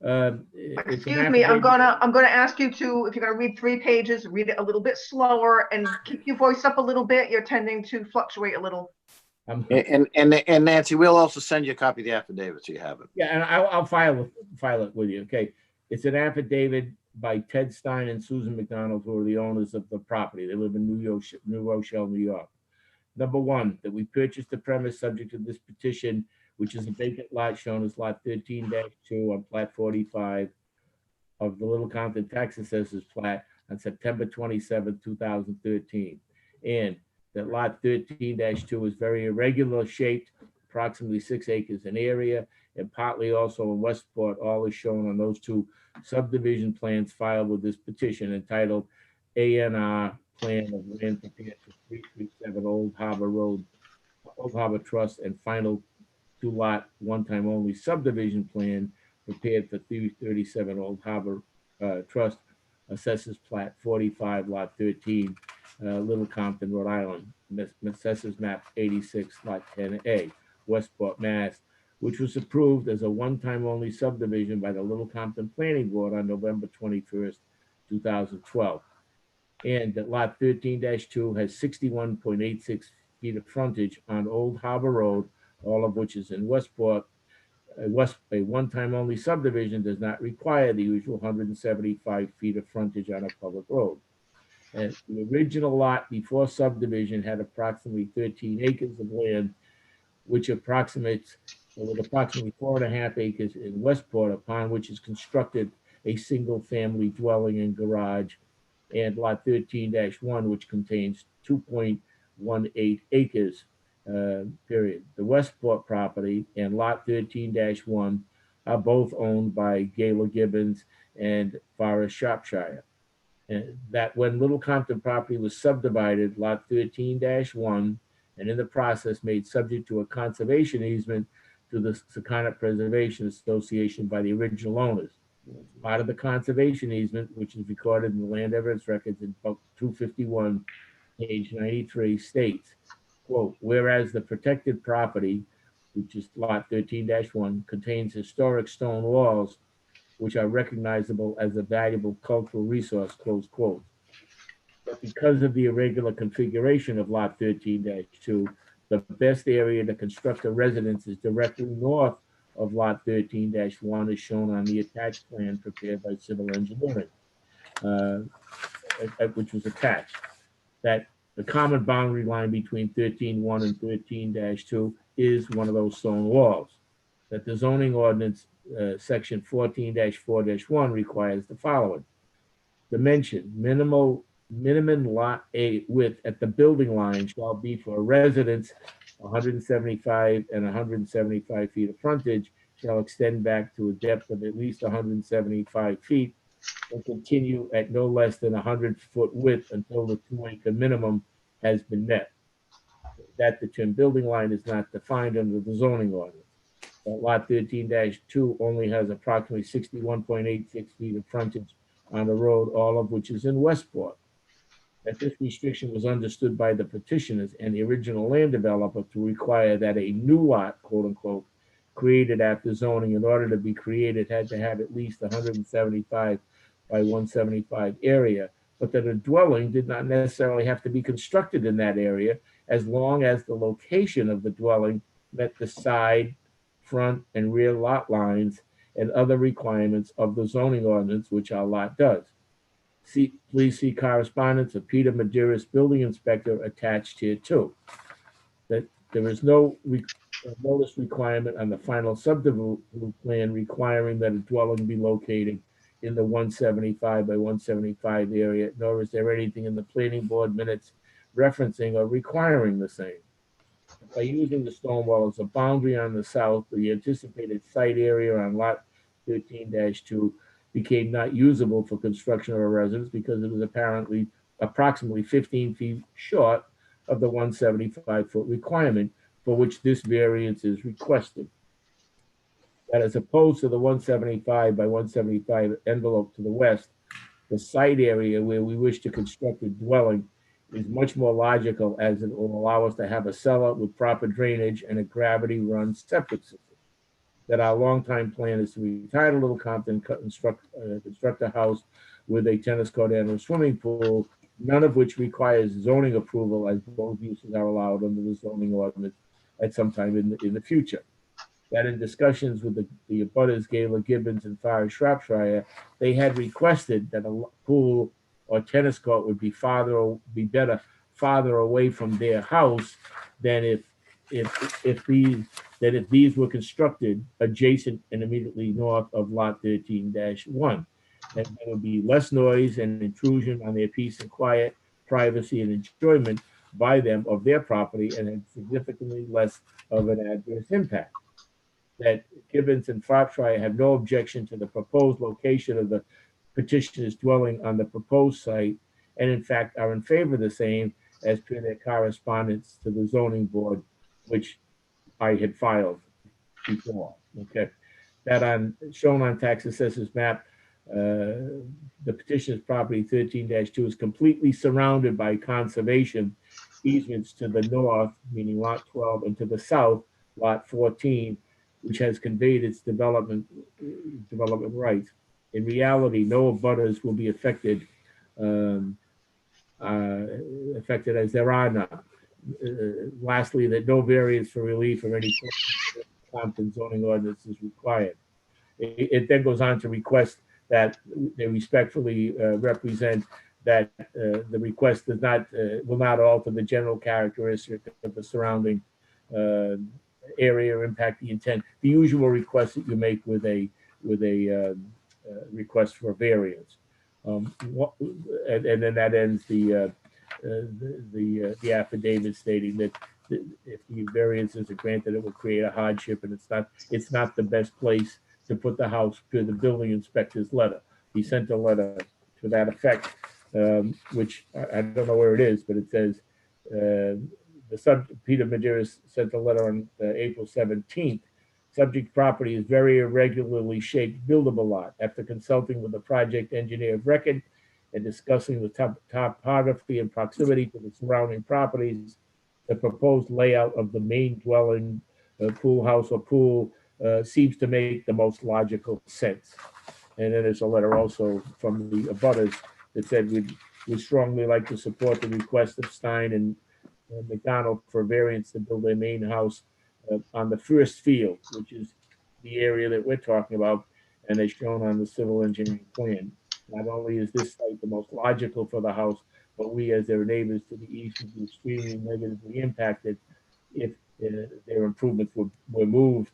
Excuse me, I'm gonna ask you to, if you're gonna read 3 pages, read it a little bit slower and keep your voice up a little bit. You're tending to fluctuate a little. And Nancy, we'll also send you a copy of the affidavit so you have it. Yeah, and I'll file it with you. Okay. It's an affidavit by Ted Stein and Susan McDonald, who are the owners of the property. They live in New Rochelle, New York. Number 1, that we purchased the premise subject to this petition, which is a vacant lot shown as lot 13-2 on plat 45 of the Little Compton Tax Assessor's plat on September 27, 2013. And that lot 13-2 is very irregular shaped, approximately 6 acres in area, and partly also in Westport. All is shown on those 2 subdivision plans filed with this petition entitled ANR Plan of Land Prepared for 337 Old Harbor Road, Old Harbor Trust, and final 2-lot one-time only subdivision plan prepared for 337 Old Harbor Trust, Assessors Plat 45, Lot 13, Little Compton, Rhode Island, Assessors Map 86, Lot 10A, Westport, Mass, which was approved as a one-time only subdivision by the Little Compton Planning Board on November 21st, 2012. And that lot 13-2 has 61.86 feet of frontage on Old Harbor Road, all of which is in Westport. A one-time only subdivision does not require the usual 175 feet of frontage on a public road. And the original lot before subdivision had approximately 13 acres of land, which approximates with approximately 4.5 acres in Westport, upon which is constructed a single-family dwelling and garage, and lot 13-1, which contains 2.18 acres, period. The Westport property and lot 13-1 are both owned by Gayla Gibbons and Forrest Shropshire. And that when Little Compton property was subdivided, lot 13-1, and in the process made subject to a conservation easement to the Secana Preservation Association by the original owners. Part of the conservation easement, which is recorded in the land evidence records in book 251, page 93, states, quote, whereas the protected property, which is lot 13-1, contains historic stone walls, which are recognizable as a valuable cultural resource, close quote. But because of the irregular configuration of lot 13-2, the best area to construct a residence is directly north of lot 13-1 as shown on the attached plan prepared by civil engineering, which was attached. That the common boundary line between 13-1 and 13-2 is one of those stone walls. That the zoning ordinance, section 14-4-1 requires the following. Dimension, minimum lot A width at the building line shall be for a residence 175 and 175 feet of frontage shall extend back to a depth of at least 175 feet and continue at no less than 100-foot width until the 2-acre minimum has been met. That the term building line is not defined under the zoning ordinance. Lot 13-2 only has approximately 61.86 feet of frontage on the road, all of which is in Westport. That this restriction was understood by the petitioners and the original land developer to require that a new lot, quote unquote, created after zoning in order to be created had to have at least 175 by 175 area, but that a dwelling did not necessarily have to be constructed in that area as long as the location of the dwelling met the side, front, and rear lot lines and other requirements of the zoning ordinance, which our lot does. Please see correspondence of Peter Medeiros, building inspector, attached here too. That there is no notice requirement on the final subdivision plan requiring that a dwelling be located in the 175 by 175 area, nor is there anything in the planning board minutes referencing or requiring the same. By using the stone wall as a boundary on the south, the anticipated site area on lot 13-2 became not usable for construction of a residence because it was approximately 15 feet short of the 175-foot requirement for which this variance is requested. That as opposed to the 175 by 175 envelope to the west, the site area where we wish to construct a dwelling is much more logical as it will allow us to have a cellar with proper drainage and a gravity-run septic system. That our longtime plan is to retire to Little Compton, construct a house with a tennis court and a swimming pool, none of which requires zoning approval, as both uses are allowed under the zoning ordinance at some time in the future. That in discussions with the abutters, Gayla Gibbons and Farah Shropshire, they had requested that a pool or tennis court would be better farther away from their house than if these were constructed adjacent and immediately north of lot 13-1. And there would be less noise and intrusion on their peace and quiet, privacy and enjoyment by them of their property and significantly less of an adverse impact. That Gibbons and Shropshire have no objection to the proposed location of the petitioner's dwelling on the proposed site, and in fact are in favor of the same as per their correspondence to the zoning board, which I had filed before. Okay, that shown on tax assessor's map, the petitioner's property 13-2 is completely surrounded by conservation easements to the north, meaning lot 12, and to the south, lot 14, which has conveyed its development rights. In reality, no abutters will be affected as there are none. Lastly, that no variance for relief of any Compton zoning ordinance is required. It then goes on to request that they respectfully represent that the request will not alter the general characteristic of the surrounding area or impact the intent. The usual request that you make with a request for a variance, and then that ends the affidavit stating that if the variances are granted, it will create a hardship, and it's not the best place to put the house per the building inspector's letter. He sent a letter to that effect, which I don't know where it is, but it says Peter Medeiros sent a letter on April 17th Subject property is very irregularly shaped buildable lot. After consulting with the project engineer of record and discussing the topography and proximity to the surrounding properties, the proposed layout of the main dwelling, pool house or pool seems to make the most logical sense. And then there's a letter also from the abutters that said we'd strongly like to support the request of Stein and McDonald for variance to build their main house on the first field, which is the area that we're talking about, and as shown on the civil engineering plan. Not only is this site the most logical for the house, but we as their neighbors to the east would be extremely negatively impacted if their improvements were moved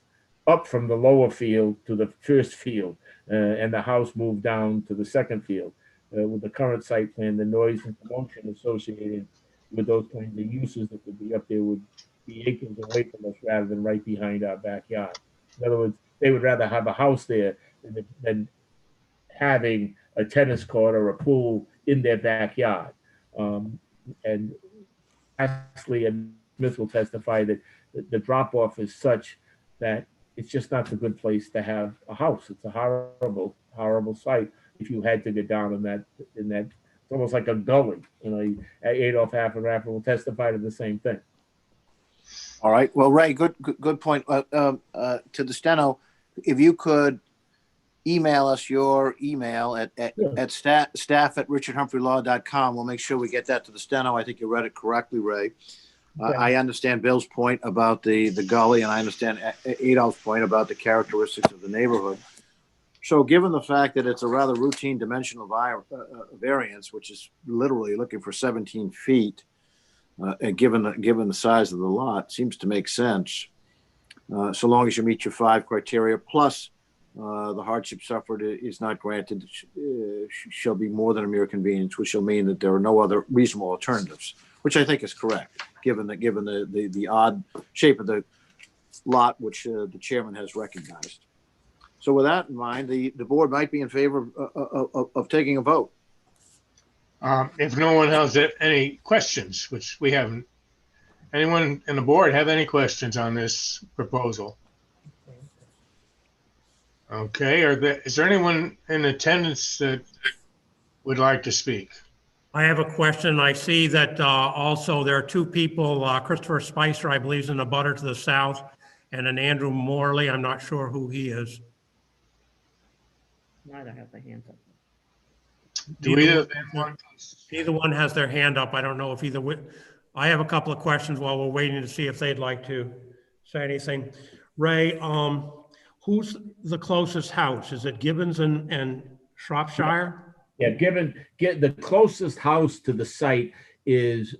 up from the lower field to the first field, and the house moved down to the second field. With the current site plan, the noise and commotion associated with those kinds of uses that would be up there would be acres away from us rather than right behind our backyard. In other words, they would rather have a house there than having a tennis court or a pool in their backyard. And lastly, and Smith will testify that the drop-off is such that it's just not a good place to have a house. It's a horrible, horrible site if you had to get down in that, it's almost like a gully. You know, Adolf Haffenraffer will testify to the same thing. All right. Well, Ray, good point. To the steno, if you could email us your email at staff@richardhumphreylaw.com. We'll make sure we get that to the steno. I think you read it correctly, Ray. I understand Bill's point about the gully, and I understand Adolf's point about the characteristics of the neighborhood. So given the fact that it's a rather routine dimensional variance, which is literally looking for 17 feet, and given the size of the lot, seems to make sense. So long as you meet your 5 criteria, plus the hardship suffered is not granted, shall be more than a mere convenience, which shall mean that there are no other reasonable alternatives, which I think is correct, given the odd shape of the lot, which the chairman has recognized. So with that in mind, the board might be in favor of taking a vote. If no one has any questions, which we haven't, anyone in the board have any questions on this proposal? Okay, is there anyone in attendance that would like to speak? I have a question. I see that also there are 2 people, Christopher Spicer, I believe, is in the butter to the south, and an Andrew Morley. I'm not sure who he is. Neither have their hands up. Either one has their hand up. I don't know if I have a couple of questions while we're waiting to see if they'd like to say anything. Ray, who's the closest house? Is it Gibbons and Shropshire? Yeah, the closest house to the site is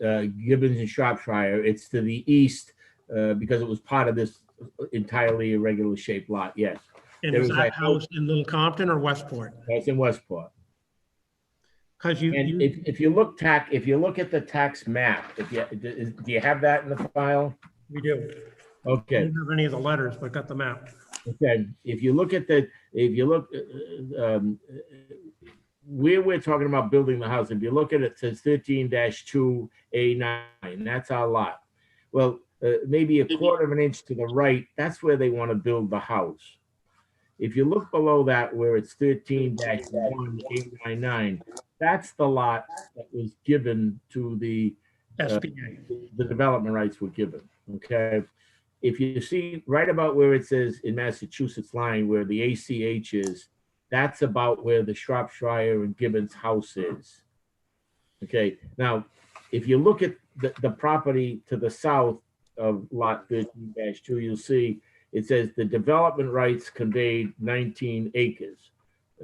Gibbons and Shropshire. It's to the east because it was part of this entirely irregular shaped lot. Yes. And is that house in Little Compton or Westport? That's in Westport. Because if you look at the tax map, do you have that in the file? We do. Okay. I don't have any of the letters, but got the map. Okay. Where we're talking about building the house, if you look at it, it says 13-2A9. That's our lot. Well, maybe a quarter of an inch to the right, that's where they want to build the house. If you look below that where it's 13-1A99, that's the lot that was given to the SBA. The development rights were given. Okay. If you see right about where it says in Massachusetts line where the ACH is, that's about where the Shropshire and Gibbons house is. Okay. Now, if you look at the property to the south of lot 13-2, you'll see it says the development rights conveyed 19 acres.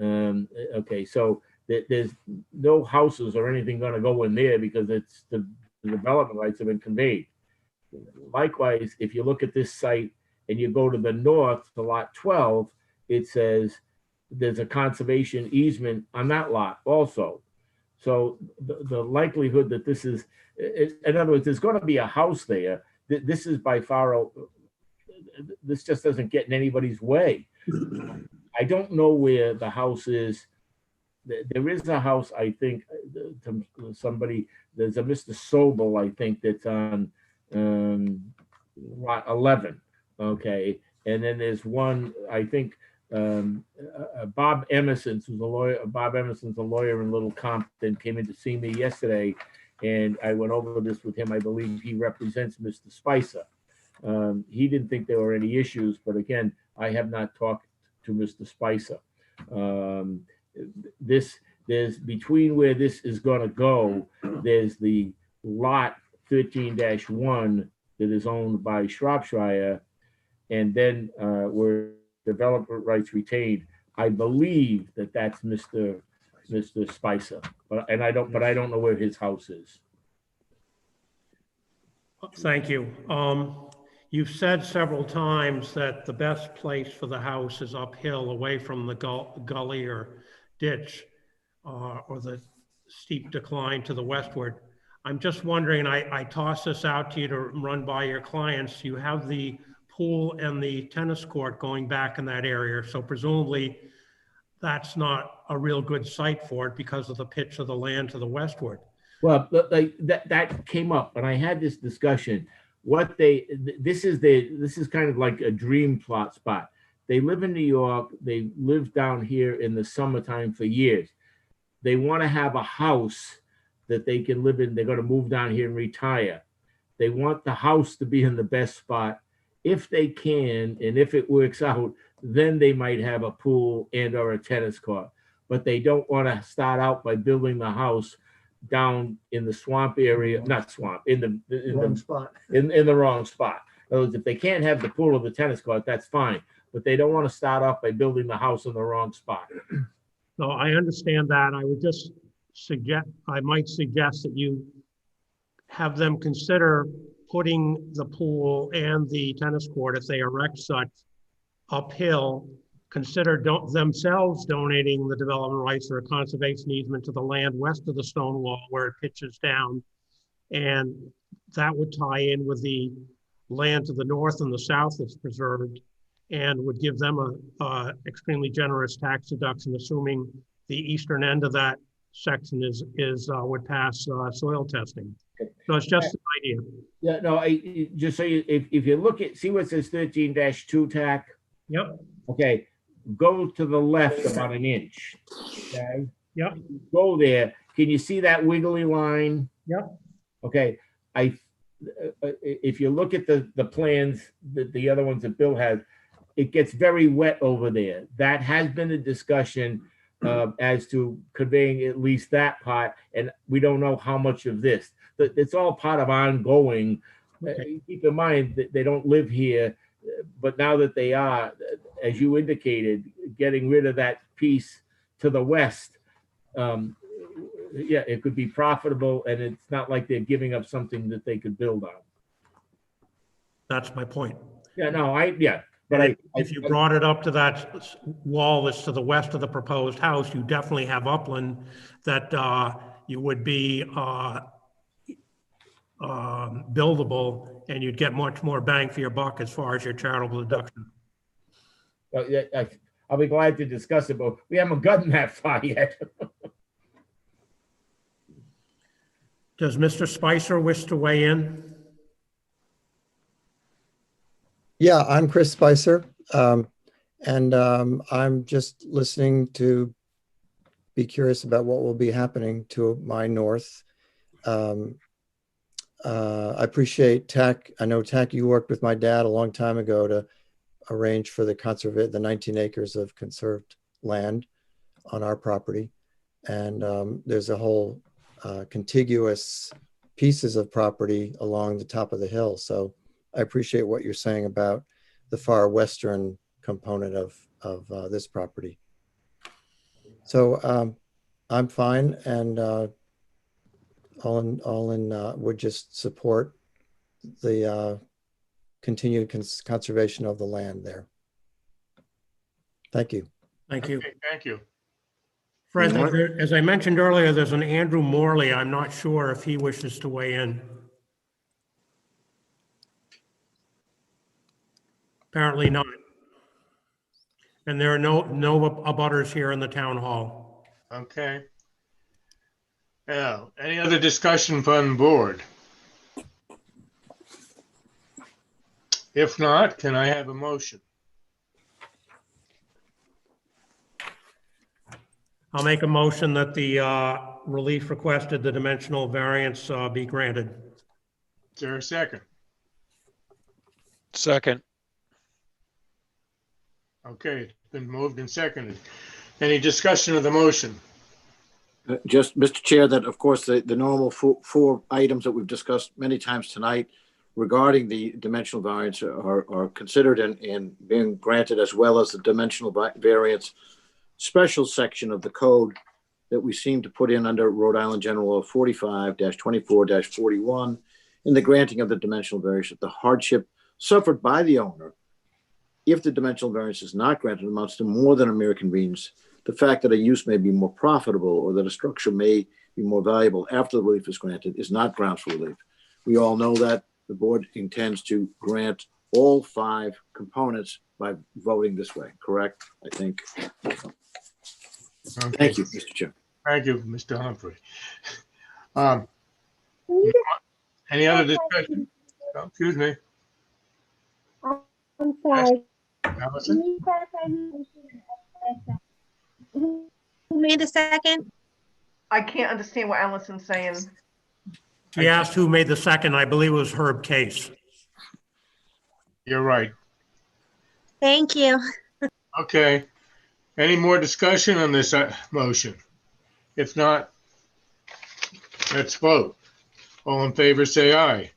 Okay, so there's no houses or anything going to go in there because it's the development rights have been conveyed. Likewise, if you look at this site and you go to the north to lot 12, it says there's a conservation easement on that lot also. So the likelihood that this is, in other words, there's going to be a house there. This is by far, this just doesn't get in anybody's way. I don't know where the house is. There is a house, I think, somebody, there's a Mr. Sobel, I think, that's on lot 11. Okay. And then there's one, I think, Bob Emerson's who's a lawyer. Bob Emerson's a lawyer in Little Compton, came in to see me yesterday, and I went over this with him. I believe he represents Mr. Spicer. He didn't think there were any issues, but again, I have not talked to Mr. Spicer. There's between where this is going to go, there's the lot 13-1 that is owned by Shropshire, and then where developer rights retained. I believe that that's Mr. Spicer, but I don't know where his house is. Thank you. You've said several times that the best place for the house is uphill, away from the gully or ditch, or the steep decline to the westward. I'm just wondering, I toss this out to you to run by your clients. You have the pool and the tennis court going back in that area, so presumably that's not a real good site for it because of the pitch of the land to the westward. Well, that came up, and I had this discussion. This is kind of like a dream plot spot. They live in New York. They live down here in the summertime for years. They want to have a house that they can live in. They're going to move down here and retire. They want the house to be in the best spot. If they can, and if it works out, then they might have a pool and or a tennis court. But they don't want to start out by building the house down in the swamp area, not swamp, in the wrong spot. In the wrong spot. In other words, if they can't have the pool or the tennis court, that's fine. But they don't want to start off by building the house in the wrong spot. No, I understand that. I would just I might suggest that you have them consider putting the pool and the tennis court, if they erect such, uphill. Consider themselves donating the development rights or a conservation easement to the land west of the stone wall where it pitches down. And that would tie in with the land to the north and the south that's preserved, and would give them a extremely generous tax deduction, assuming the eastern end of that section would pass soil testing. So it's just an idea. Yeah, no, just so if you look see what says 13-2 tack. Yep. Okay, go to the left about an inch. Okay. Yep. Go there. Can you see that wiggly line? Yep. Okay. If you look at the plans, the other ones that Bill has, it gets very wet over there. That has been a discussion as to conveying at least that part, and we don't know how much of this. It's all part of ongoing. Okay. Keep in mind that they don't live here, but now that they are, as you indicated, getting rid of that piece to the west, yeah, it could be profitable, and it's not like they're giving up something that they could build on. That's my point. Yeah, no, but if you brought it up to that wall that's to the west of the proposed house, you definitely have upland that you would be buildable, and you'd get much more bang for your buck as far as your charitable deduction. Well, yeah, I'll be glad to discuss it, but we haven't gotten that far yet. Does Mr. Spicer wish to weigh in? Yeah, I'm Chris Spicer, and I'm just listening to be curious about what will be happening to my north. I appreciate TAC. I know TAC, you worked with my dad a long time ago to arrange for the 19 acres of conserved land on our property. And there's a whole contiguous pieces of property along the top of the hill. So I appreciate what you're saying about the far western component of this property. So I'm fine, and all in would just support the continued conservation of the land there. Thank you. Thank you. Okay, thank you. Fred, as I mentioned earlier, there's an Andrew Morley. I'm not sure if he wishes to weigh in. Apparently not. And there are no abutters here in the town hall. Okay. Now, any other discussion from the board? If not, can I have a motion? I'll make a motion that the relief requested, the dimensional variance be granted. Is there a second? Second. Okay, it's been moved and seconded. Any discussion of the motion? Just, Mr. Chair, that of course, the normal four items that we've discussed many times tonight regarding the dimensional variance are considered and being granted, as well as the dimensional variance special section of the code that we seem to put in under Rhode Island General Law 45-24-41 in the granting of the dimensional variance. The hardship suffered by the owner, if the dimensional variance is not granted, amounts to more than a mere convenience. The fact that a use may be more profitable or that a structure may be more valuable after the relief is granted is not grounds for relief. We all know that the board intends to grant all 5 components by voting this way, correct? I think. Okay. Thank you, Mr. Chair. Thank you, Mr. Humphrey. Any other discussion? Oh, excuse me. I'm sorry. Allison? Can you clarify who made the second? I can't understand what Allison's saying. She asked who made the second. I believe it was Herb Case. You're right. Thank you. Okay. Any more discussion on this motion? If not, let's vote. All in favor, say aye.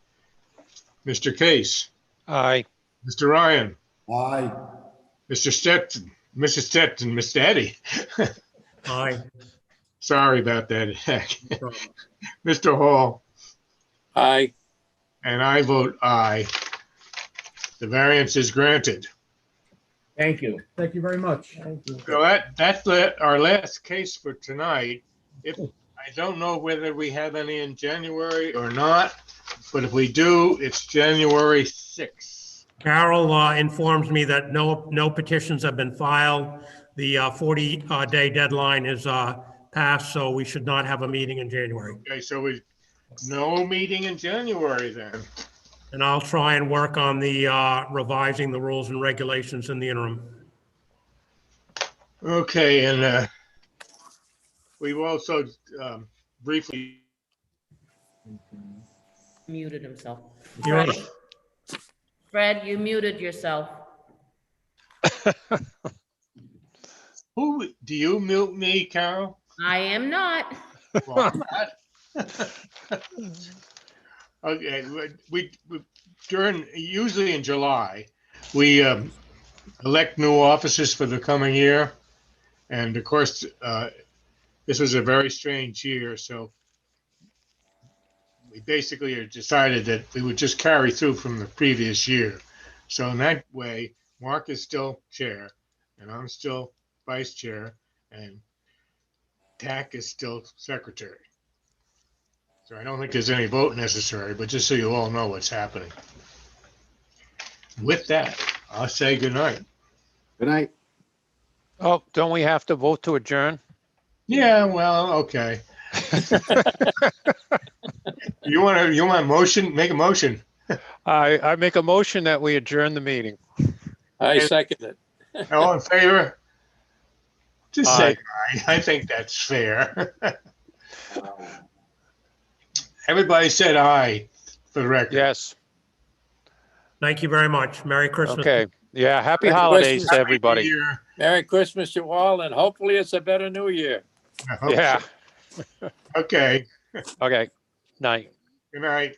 Mr. Case? Aye. Mr. Ryan? Aye. Mr. Stetson? Mrs. Stetson, Mr. Eddie? Aye. Sorry about that. Mr. Hall? Aye. And I vote aye. The variance is granted. Thank you. Thank you very much. So that's our last case for tonight. I don't know whether we have any in January or not, but if we do, it's January 6th. Carol informs me that no petitions have been filed. The 40-day deadline is passed, so we should not have a meeting in January. Okay, so no meeting in January then. And I'll try and work on the revising the rules and regulations in the interim. Okay, and we've also briefly Muted himself. You're- Fred, you muted yourself. Who do you mute me, Carol? I am not. Well, okay, we usually in July, we elect new officers for the coming year. And of course, this was a very strange year, so we basically decided that we would just carry through from the previous year. So in that way, Mark is still chair, and I'm still vice chair, and TAC is still secretary. So I don't think there's any vote necessary, but just so you all know what's happening. With that, I'll say good night. Good night. Oh, don't we have to vote to adjourn? Yeah, well, okay. You want a motion? Make a motion. I make a motion that we adjourn the meeting. I second it. All in favor? Just say Aye. aye. I think that's fair. Everybody said aye for the record. Yes. Thank you very much. Merry Christmas. Okay. Yeah. Happy Merry holidays Christmas. to everybody. Merry Christmas to all, and hopefully it's a better new year. I hope Yeah. so. Okay. Okay. Night. Good night.